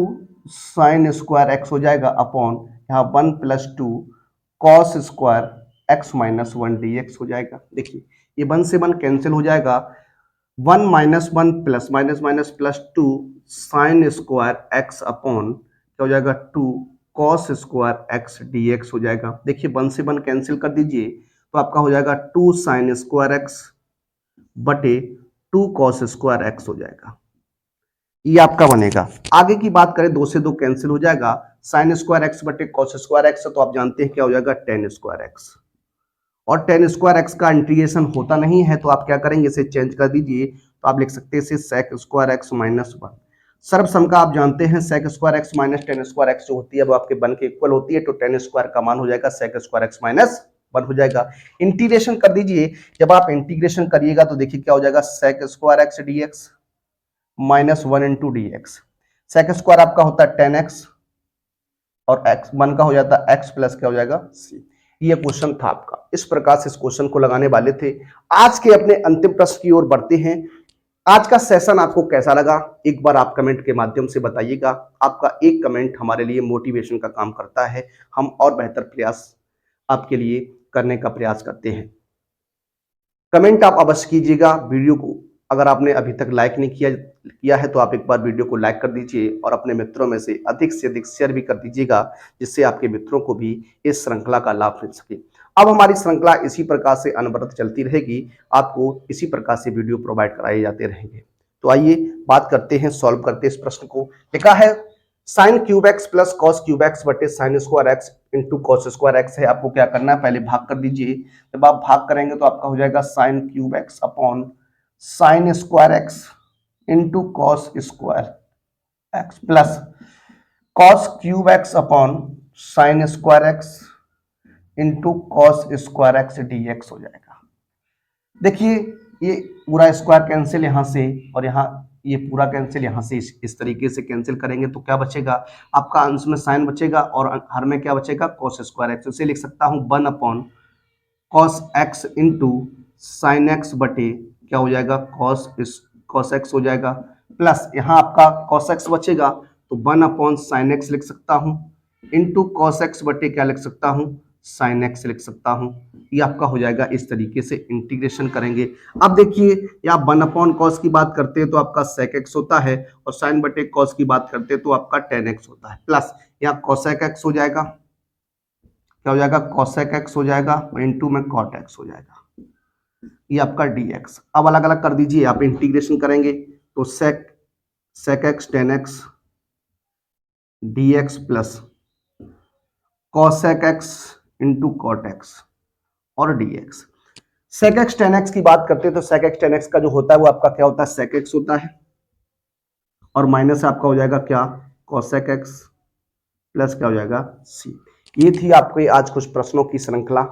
साइन स्क्वायर एक्स हो जाएगा अपॉन यहाँ 1 plus 2 cos square x minus 1 dx हो जाएगा। देखिए ये 1 से 1 कैंसिल हो जाएगा, 1 minus 1 plus minus minus plus 2 sign square x upon क्या हो जाएगा 2 कॉस स्क्वायर एक्स dx हो जाएगा। देखिए 1 से 1 कैंसिल कर दीजिए तो आपका हो जाएगा 2 साइन स्क्वायर एक्स बटे 2 कॉस स्क्वायर एक्स हो जाएगा, ये आपका बनेगा। आगे की बात करें 2 से 2 कैंसिल हो जाएगा, साइन स्क्वायर एक्स बटे कॉस स्क्वायर एक्स तो आप जानते हैं क्या हो जाएगा टेन स्क्वायर एक्स, और टेन स्क्वायर एक्स का इंटीग्रेशन होता नहीं है तो आप क्या करेंगे इसे चेंज कर दीजिए, तो आप लिख सकते हैं इसे सेक स्क्वायर एक्स माइनस 1। सर्वसम का आप जानते हैं sec square x minus ten square x जो होती है वो आपके 1 के इक्वल होती है, तो टेन स्क्वायर का मान हो जाएगा सेक स्क्वायर एक्स माइनस 1 हो जाएगा। इंटीग्रेशन कर दीजिए, जब आप इंटीग्रेशन करिएगा तो देखिए क्या हो जाएगा sec square x dx minus 1 into d x. Sec square आपका होता है 10x और x 1 का हो जाता है x प्लस क्या हो जाएगा c। ये क्वेश्चन था आपका, इस प्रकार से इस क्वेश्चन को लगाने वाले थे। आज के अपने अंतिम प्रश्न की ओर बढ़ते हैं। आज का सेशन आपको कैसा लगा एक बार आप कमेंट के माध्यम से बताइएगा। आपका एक कमेंट हमारे लिए मोटिवेशन का काम करता है, हम और बेहतर प्रयास आपके लिए करने का प्रयास करते हैं। कमेंट आप अवश्य कीजिएगा। वीडियो को अगर आपने अभी तक लाइक नहीं किया है तो आप एक बार वीडियो को लाइक कर दीजिए और अपने मित्रों में से अधिक शेयर भी कर दीजिएगा, जिससे आपके मित्रों को भी इस श्रृंखला का लाभ मिल सके। अब हमारी श्रृंखला इसी प्रकार से अनवरत चलती रहेगी, आपको इसी प्रकार से वीडियो प्रोवाइड कराए जाते रहेंगे। तो आइए बात करते हैं, सॉल्व करते हैं इस प्रश्न को। लिखा है sine cube x plus cos cube x बटे sine square x into cos square x है। आपको क्या करना है पहले भाग कर दीजिए। जब आप भाग करेंगे तो आपका हो जाएगा sign cube x upon sine square x into cos square x plus cos cube x upon sine square x into cos square x dx हो जाएगा। देखिए ये पूरा स्क्वायर कैंसिल यहाँ से और यहाँ ये पूरा कैंसिल यहाँ से इस तरीके से कैंसिल करेंगे तो क्या बचेगा आपका अंश में साइन बचेगा और हर में क्या बचेगा कॉस स्क्वायर एक्स। इसे लिख सकता हूँ 1 upon cos x into sine x बटे क्या हो जाएगा कॉस एक्स हो जाएगा, प्लस यहाँ आपका कॉस एक्स बचेगा तो 1 अपॉन साइन एक्स लिख सकता हूँ इंटू कॉस एक्स बटे क्या लिख सकता हूँ साइन एक्स लिख सकता हूँ। ये आपका हो जाएगा, इस तरीके से इंटीग्रेशन करेंगे। अब देखिए या 1 अपॉन कॉस की बात करते हैं तो आपका सेक एक्स होता है और साइन बटे कॉस की बात करते हैं तो आपका टेन एक्स होता है, प्लस यहाँ कॉसेक एक्स हो जाएगा, क्या हो जाएगा कॉसेक एक्स हो जाएगा इंटू में कॉट एक्स हो जाएगा, ये आपका dx। अब अलग अलग कर दीजिए, आप इंटीग्रेशन करेंगे तो sec x tan x d x plus cosec x into cot x और d x. Sec x tan x की बात करते हैं तो सेक एक्स टेन एक्स का जो होता है वो आपका क्या होता है, सेक एक्स होता है, और माइनस आपका हो जाएगा क्या, कॉसेक एक्स प्लस क्या हो जाएगा सी। ये थी आपके आज कुछ प्रश्नों की श्रृंखला।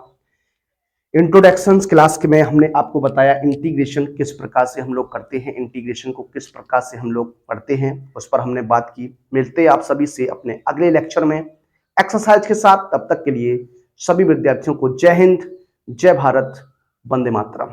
इंट्रोडक्शन क्लास के में हमने आपको बताया इंटीग्रेशन किस प्रकार से हम लोग करते हैं, इंटीग्रेशन को किस प्रकार से हम लोग पढ़ते हैं, उस पर हमने बात की। मिलते हैं आप सभी से अपने अगले लेक्चर में एक्सरसाइज के साथ। तब तक के लिए सभी विद्यार्थियों को जय हिंद, जय भारत, वंदे मातरम।